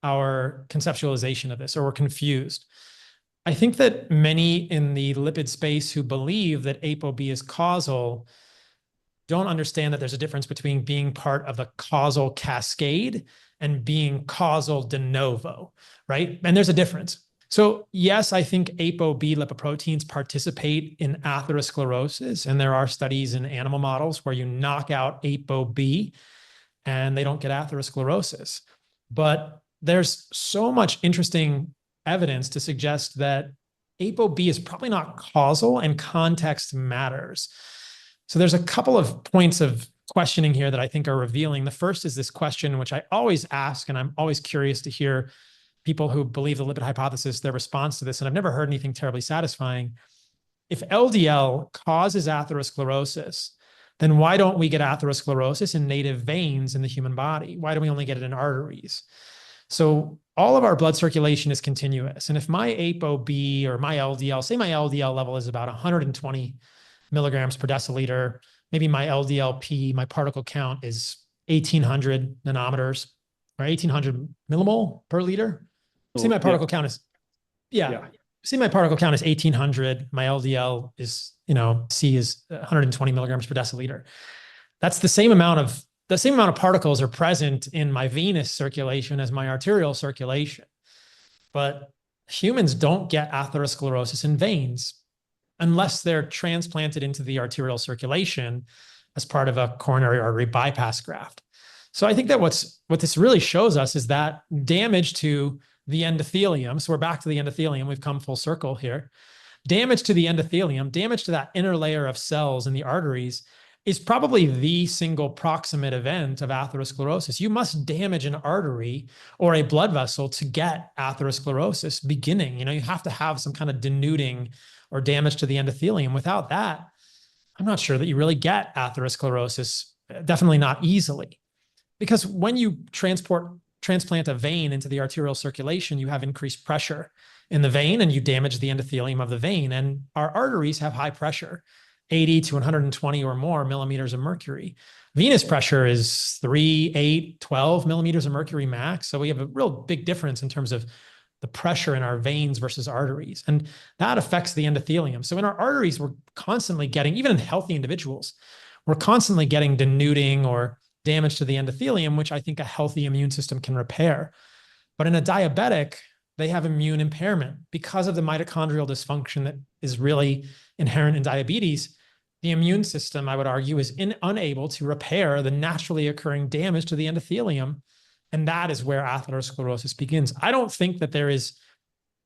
our conceptualization of this, or we're confused. I think that many in the lipid space who believe that ApoB is causal don't understand that there's a difference between being part of the causal cascade and being causal de novo, right? And there's a difference. So yes, I think ApoB lipoproteins participate in atherosclerosis, and there are studies in animal models where you knock out ApoB and they don't get atherosclerosis. But there's so much interesting evidence to suggest that ApoB is probably not causal and context matters. So there's a couple of points of questioning here that I think are revealing. The first is this question, which I always ask, and I'm always curious to hear people who believe the lipid hypothesis, their response to this, and I've never heard anything terribly satisfying. If LDL causes atherosclerosis, then why don't we get atherosclerosis in native veins in the human body? Why do we only get it in arteries? So all of our blood circulation is continuous. And if my ApoB or my LDL, say my LDL level is about 120 milligrams per deciliter, maybe my LDLP, my particle count is 1,800 nanometers or 1,800 millimole per liter. See, my particle count is, see, my particle count is 1,800. My LDL is, C is 120 milligrams per deciliter. That's the same amount of particles are present in my venous circulation as my arterial circulation. But humans don't get atherosclerosis in veins unless they're transplanted into the arterial circulation as part of a coronary artery bypass graft. So I think that what this really shows us is that damage to the endothelium. So we're back to the endothelium. We've come full circle here. Damage to the endothelium, damage to that inner layer of cells in the arteries is probably the single proximate event of atherosclerosis. You must damage an artery or a blood vessel to get atherosclerosis beginning. You have to have some kind of denuding or damage to the endothelium. Without that, I'm not sure that you really get atherosclerosis, definitely not easily. Because when you transplant a vein into the arterial circulation, you have increased pressure in the vein and you damage the endothelium of the vein. And our arteries have high pressure, 80 to 120 or more millimeters of mercury. Venous pressure is 3, 8, 12 millimeters of mercury max. So we have a real big difference in terms of the pressure in our veins versus arteries. And that affects the endothelium. So in our arteries, we're constantly getting, even in healthy individuals, we're constantly getting denuding or damage to the endothelium, which I think a healthy immune system can repair. But in a diabetic, they have immune impairment because of the mitochondrial dysfunction that is really inherent in diabetes. The immune system, I would argue, is unable to repair the naturally occurring damage to the endothelium. And that is where atherosclerosis begins. I don't think that there is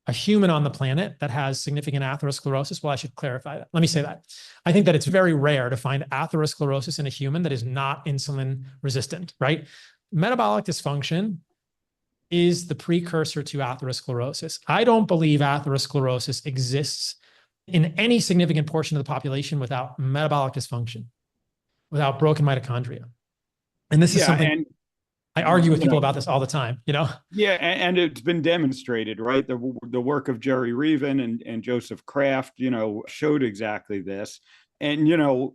a human on the planet that has significant atherosclerosis. Well, I should clarify that. Let me say that. I think that it's very rare to find atherosclerosis in a human that is not insulin resistant, right? Metabolic dysfunction is the precursor to atherosclerosis. I don't believe atherosclerosis exists in any significant portion of the population without metabolic dysfunction, without broken mitochondria. And this is something I argue with people about this all the time, Yeah, and it's been demonstrated, right? The work of Jerry Reven and Joseph Kraft, showed exactly this. And,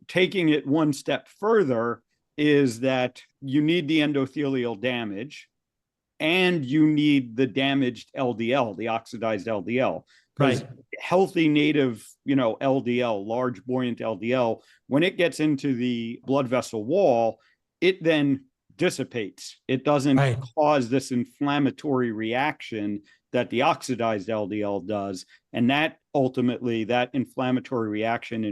taking it one step further is that you need the endothelial damage and you need the damaged LDL, the oxidized LDL. Because healthy native, LDL, large buoyant LDL, when it gets into the blood vessel wall, it then dissipates. It doesn't cause this inflammatory reaction that the oxidized LDL does. And that ultimately, that inflammatory reaction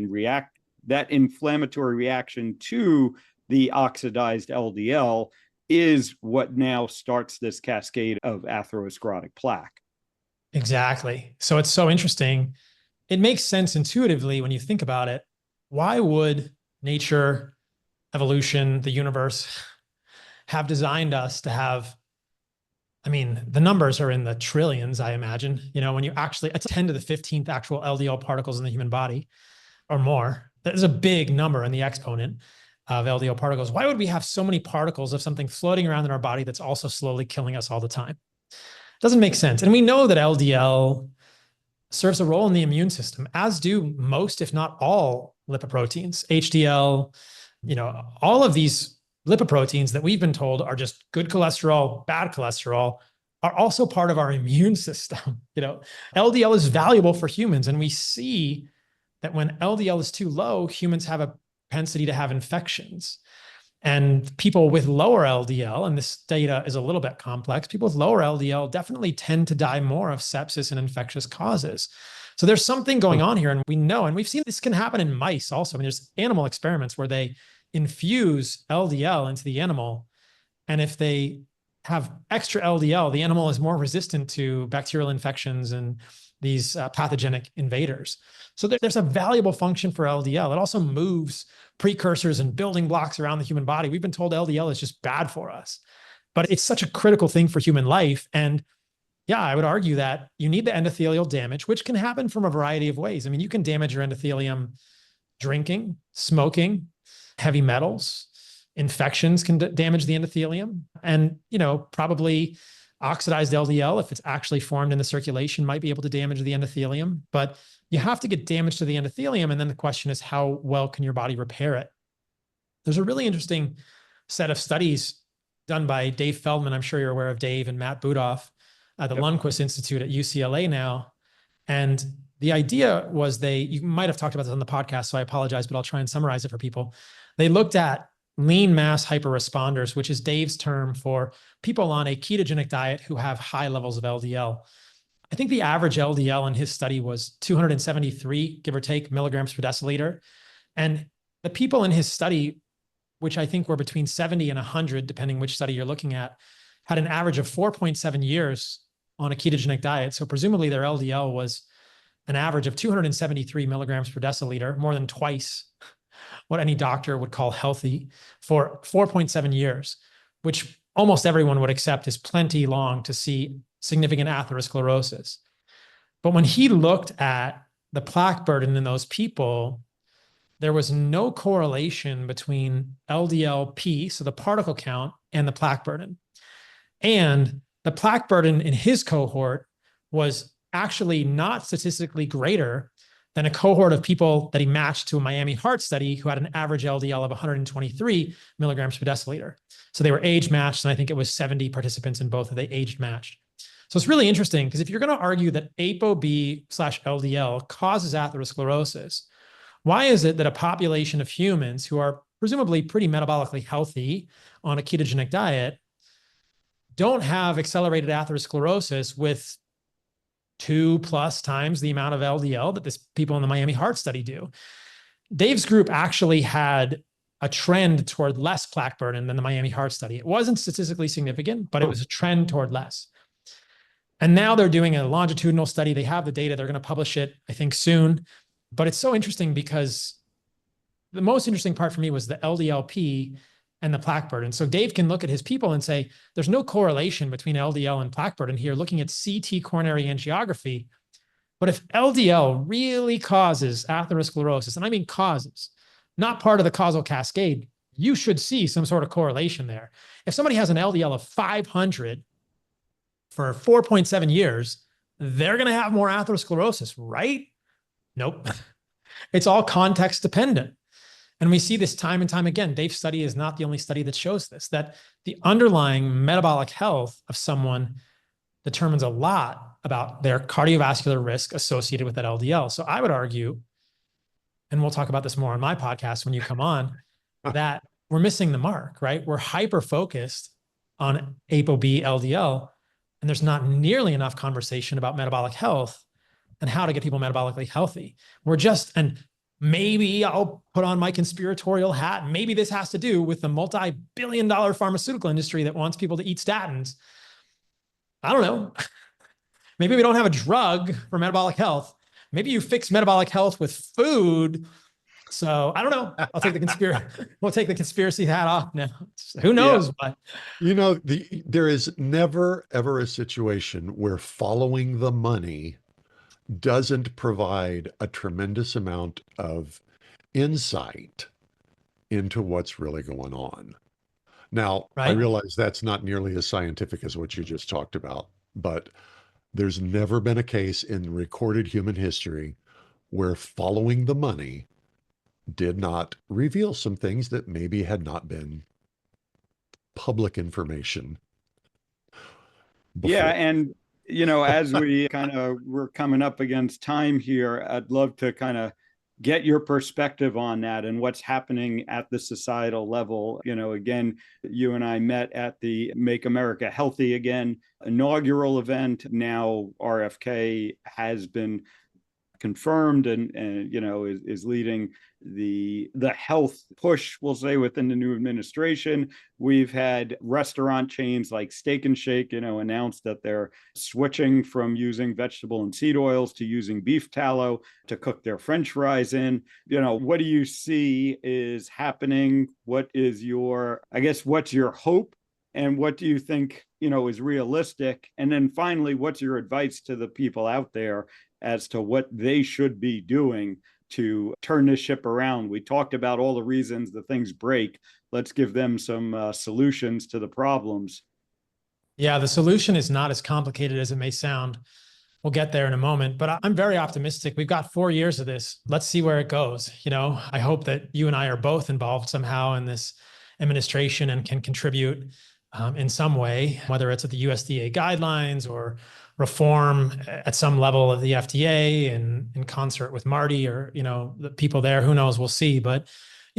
to the oxidized LDL is what now starts this cascade of atherosclerotic plaque. Exactly. So it's so interesting. It makes sense intuitively when you think about it. Why would nature, evolution, the universe have designed us to have, the numbers are in the trillions, I imagine, when you actually, it's 10 to the 15th actual LDL particles in the human body or more. That is a big number in the exponent of LDL particles. Why would we have so many particles of something floating around in our body that's also slowly killing us all the time? Doesn't make sense. And we know that LDL serves a role in the immune system, as do most, if not all, lipoproteins, HDL, all of these lipoproteins that we've been told are just good cholesterol, bad cholesterol, are also part of our immune system. LDL is valuable for humans. And we see that when LDL is too low, humans have a propensity to have infections. And people with lower LDL, and this data is a little bit complex, people with lower LDL definitely tend to die more of sepsis and infectious causes. So there's something going on here, and we know, and we've seen this can happen in mice also. There's animal experiments where they infuse LDL into the animal, and if they have extra LDL, the animal is more resistant to bacterial infections and these pathogenic invaders. So there's a valuable function for LDL. It also moves precursors and building blocks around the human body. We've been told LDL is just bad for us, but it's such a critical thing for human life. And yeah, I would argue that you need the endothelial damage, which can happen from a variety of ways. I mean, you can damage your endothelium drinking, smoking, heavy metals, infections can damage the endothelium. And, probably oxidized LDL, if it's actually formed in the circulation, might be able to damage the endothelium. But you have to get damage to the endothelium. And then the question is, how well can your body repair it? There's a really interesting set of studies done by Dave Feldman. I'm sure you're aware of Dave and Matt Budoff at the Lundquist Institute at UCLA now. And the idea was you might have talked about this on the podcast, so I apologize, but I'll try and summarize it for people. They looked at lean mass hyperresponders, which is Dave's term for people on a ketogenic diet who have high levels of LDL. I think the average LDL in his study was 273, give or take, milligrams per deciliter. And the people in his study, which I think were between 70 and 100, depending which study you're looking at, had an average of 4.7 years on a ketogenic diet. So presumably their LDL was an average of 273 milligrams per deciliter, more than twice what any doctor would call healthy, for 4.7 years, which almost everyone would accept is plenty long to see significant atherosclerosis. But when he looked at the plaque burden in those people, there was no correlation between LDL-P, so the particle count, and the plaque burden. And the plaque burden in his cohort was actually not statistically greater than a cohort of people that he matched to a Miami heart study who had an average LDL of 123 milligrams per deciliter. So they were age matched, and I think it was 70 participants in both, they aged matched. So it's really interesting because if you're going to argue that ApoB/LDL causes atherosclerosis, why is it that a population of humans who are presumably pretty metabolically healthy on a ketogenic diet don't have accelerated atherosclerosis with 2+ times the amount of LDL that people in the Miami heart study do? Dave's group actually had a trend toward less plaque burden than the Miami heart study. It wasn't statistically significant, but it was a trend toward less. And now they're doing a longitudinal study. They have the data. They're going to publish it, I think, soon. But it's so interesting because the most interesting part for me was the LDL-P and the plaque burden. So Dave can look at his people and say, there's no correlation between LDL and plaque burden here, looking at CT coronary angiography. But if LDL really causes atherosclerosis, and I mean causes, not part of the causal cascade, you should see some sort of correlation there. If somebody has an LDL of 500 for 4.7 years, they're going to have more atherosclerosis, right? Nope. It's all context dependent. And we see this time and time again. Dave's study is not the only study that shows this, that the underlying metabolic health of someone determines a lot about their cardiovascular risk associated with that LDL. So I would argue, and we'll talk about this more on my podcast when you come on, that we're missing the mark, right? We're hyper-focused on ApoB LDL, and there's not nearly enough conversation about metabolic health and how to get people metabolically healthy. And maybe I'll put on my conspiratorial hat. Maybe this has to do with the multi-billion-dollar pharmaceutical industry that wants people to eat statins. I don't know. Maybe we don't have a drug for metabolic health. Maybe you fix metabolic health with food. So I don't know. We'll take the conspiracy hat off now. Who knows? Yeah. But there is never, ever a situation where following the money doesn't provide a tremendous amount of insight into what's really going on. Now, right? I realize that's not nearly as scientific as what you just talked about, but there's never been a case in recorded human history where following the money did not reveal some things that maybe had not been public information before. Yeah, and as we we're coming up against time here, I'd love to kind of get your perspective on that and what's happening at the societal level. Again, you and I met at the Make America Healthy Again inaugural event. Now RFK has been confirmed and is leading the health push, we'll say, within the new administration. We've had restaurant chains like Steak and Shake, announce that they're switching from using vegetable and seed oils to using beef tallow to cook their French fries in. What do you see is happening? What's your hope? And what do you think, is realistic? And then finally, what's your advice to the people out there as to what they should be doing to turn this ship around? We talked about all the reasons the things break. Let's give them some solutions to the problems. Yeah, the solution is not as complicated as it may sound. We'll get there in a moment, but I'm very optimistic. We've got 4 years of this. Let's see where it goes. I hope that you and I are both involved somehow in this administration and can contribute in some way, whether it's at the USDA guidelines or reform at some level of the FDA and in concert with Marty or, the people there, who knows, we'll see. But,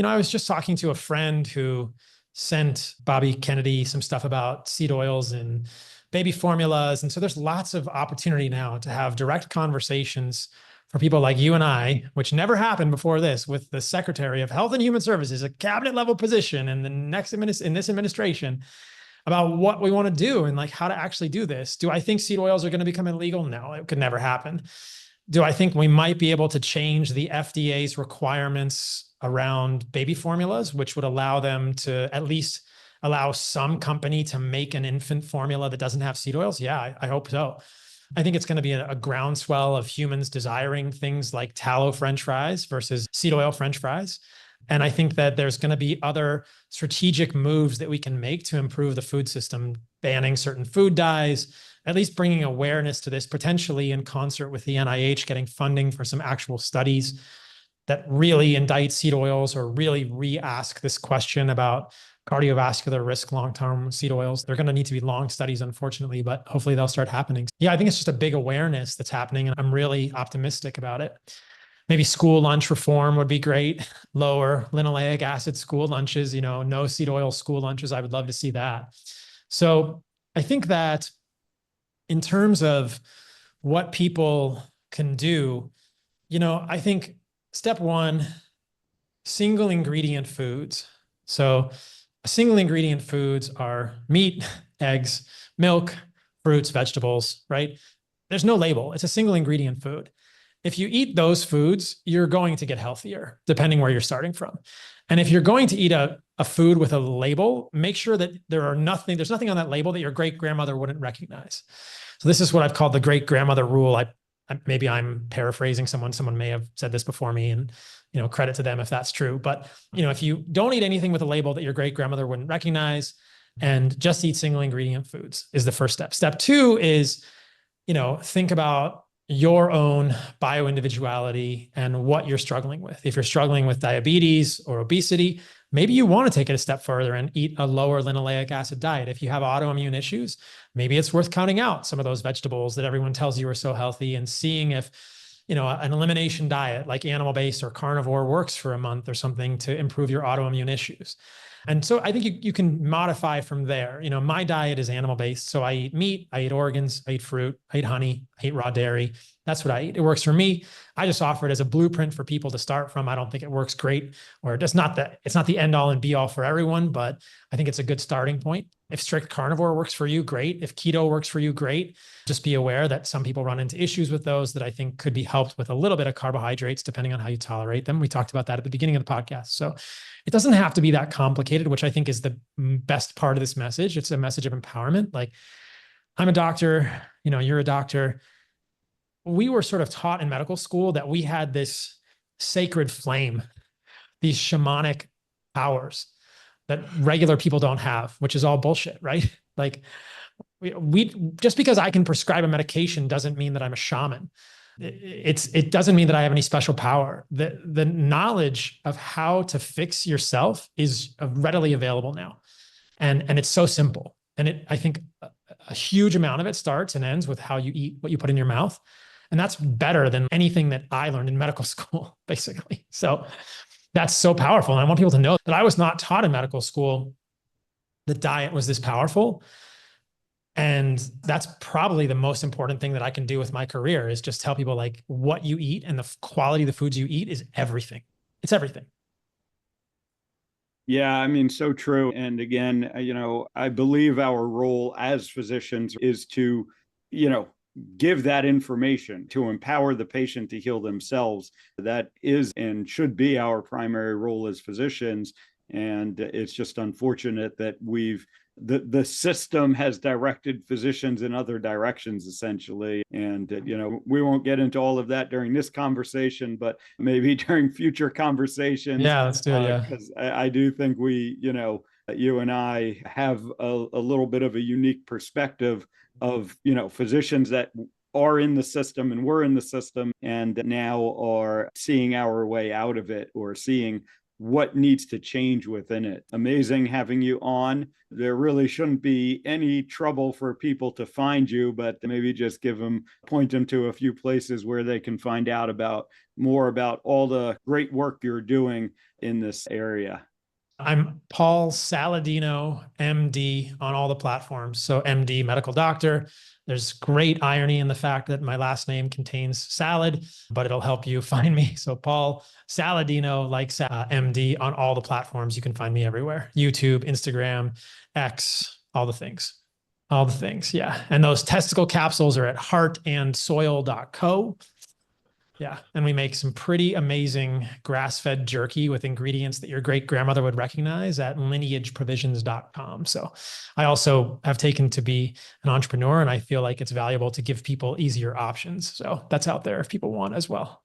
I was just talking to a friend who sent Bobby Kennedy some stuff about seed oils and baby formulas. And so there's lots of opportunity now to have direct conversations for people like you and I, which never happened before this, with the Secretary of Health and Human Services, a cabinet level position in this administration, about what we want to do and how to actually do this. Do I think seed oils are going to become illegal? No, it could never happen. Do I think we might be able to change the FDA's requirements around baby formulas, which would allow them to at least allow some company to make an infant formula that doesn't have seed oils? Yeah, I hope so. I think it's going to be a groundswell of humans desiring things like tallow French fries versus seed oil French fries. And I think that there's going to be other strategic moves that we can make to improve the food system, banning certain food dyes, at least bringing awareness to this, potentially in concert with the NIH, getting funding for some actual studies that really indict seed oils or really re-ask this question about cardiovascular risk long-term seed oils. They're going to need to be long studies, unfortunately, but hopefully they'll start happening. Yeah, I think it's just a big awareness that's happening, and I'm really optimistic about it. Maybe school lunch reform would be great. Lower linoleic acid school lunches, no seed oil school lunches. I would love to see that. So I think that in terms of what people can do, I think step one, single ingredient foods. So single ingredient foods are meat, eggs, milk, fruits, vegetables, right? There's no label. It's a single ingredient food. If you eat those foods, you're going to get healthier, depending where you're starting from. And if you're going to eat a food with a label, make sure that there's nothing on that label that your great grandmother wouldn't recognize. So this is what I've called the great grandmother rule. Maybe I'm paraphrasing someone may have said this before me, and credit to them if that's true. But if you don't eat anything with a label that your great grandmother wouldn't recognize, and just eat single ingredient foods, is the first step. Step two is, think about your own bioindividuality and what you're struggling with. If you're struggling with diabetes or obesity, maybe you want to take it a step further and eat a lower linoleic acid diet. If you have autoimmune issues, maybe it's worth counting out some of those vegetables that everyone tells you are so healthy and seeing if, an elimination diet like animal-based or carnivore works for a month or something to improve your autoimmune issues. And so I think you can modify from there. My diet is animal-based. So I eat meat, I eat organs, I eat fruit, I eat honey, I eat raw dairy. That's what I eat. It works for me. I just offer it as a blueprint for people to start from. I don't think it works great, or it's not the end all and be all for everyone, but I think it's a good starting point. If strict carnivore works for you, great. If keto works for you, great. Just be aware that some people run into issues with those that I think could be helped with a little bit of carbohydrates, depending on how you tolerate them. We talked about that at the beginning of the podcast. So it doesn't have to be that complicated, which I think is the best part of this message. It's a message of empowerment. Like, I'm a doctor, you're a doctor. We were sort of taught in medical school that we had this sacred flame, these shamanic powers that regular people don't have, which is all bullshit, right? Like, we just because I can prescribe a medication doesn't mean that I'm a shaman. It doesn't mean that I have any special power. The knowledge of how to fix yourself is readily available now. And it's so simple. And I think a huge amount of it starts and ends with how you eat, what you put in your mouth. And that's better than anything that I learned in medical school, basically. So that's so powerful. And I want people to know that I was not taught in medical school that diet was this powerful. And that's probably the most important thing that I can do with my career is just tell people like what you eat and the quality of the foods you eat is everything. It's everything. Yeah, I mean, so true. And again, I believe our role as physicians is to, give that information to empower the patient to heal themselves. That is and should be our primary role as physicians. And it's just unfortunate that the system has directed physicians in other directions, essentially. And, we won't get into all of that during this conversation, but maybe during future conversations. Yeah, let's do it. Yeah. Because I do think you and I have a little bit of a unique perspective of, physicians that are in the system and were in the system and now are seeing our way out of it or seeing what needs to change within it. Amazing having you on. There really shouldn't be any trouble for people to find you, but maybe just point them to a few places where they can find out more about all the great work you're doing in this area. I'm Paul Saladino, MD, on all the platforms. So MD, medical doctor. There's great irony in the fact that my last name contains salad, but it'll help you find me. So Paul Saladino, MD, on all the platforms. You can find me everywhere. YouTube, Instagram, X, all the things. All the things, yeah. And those testicle capsules are at heartandsoil.co. Yeah. And we make some pretty amazing grass-fed jerky with ingredients that your great grandmother would recognize at lineageprovisions.com. So I also have taken to be an entrepreneur, and I feel like it's valuable to give people easier options. So that's out there if people want as well.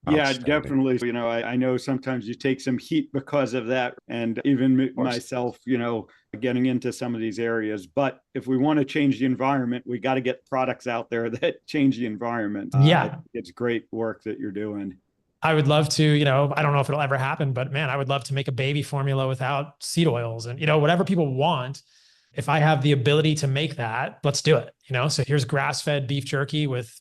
Yeah, definitely. I know sometimes you take some heat because of that. And even myself, getting into some of these areas. But if we want to change the environment, we got to get products out there that change the environment. Yeah. It's great work that you're doing. I would love to, I don't know if it'll ever happen, but man, I would love to make a baby formula without seed oils and, whatever people want. If I have the ability to make that, let's do it. So here's grass-fed beef jerky with,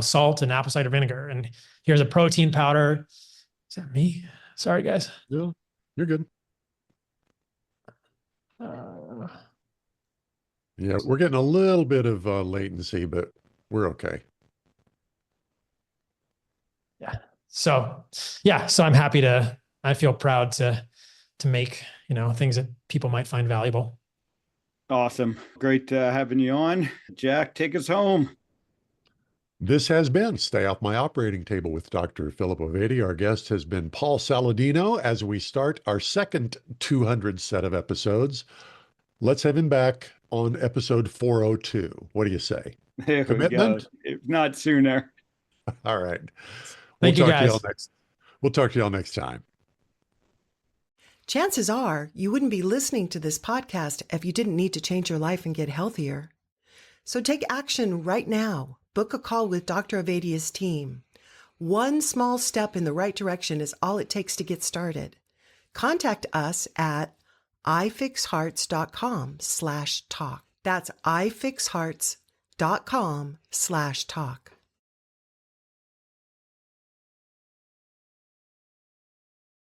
salt and apple cider vinegar. And here's a protein powder. Is that me? Sorry, guys. No, you're good. Yeah, we're getting a little bit of latency, but we're okay. Yeah. So I'm happy I feel proud to make, things that people might find valuable. Awesome. Great having you on. Jack, take us home. This has been Stay Off My Operating Table with Dr. Philip Ovadia. Our guest has been Paul Saladino as we start our second 200 set of episodes. Let's have him back on episode 402. What do you say? There Commitment? If not sooner. All right. Thank you, guys. We'll talk to y'all next time. Chances are you wouldn't be listening to this podcast if you didn't need to change your life and get healthier. So take action right now. Book a call with Dr. Ovadia's team. One small step in the right direction is all it takes to get started. Contact us at ifixhearts.com/talk. That's ifixhearts.com/talk.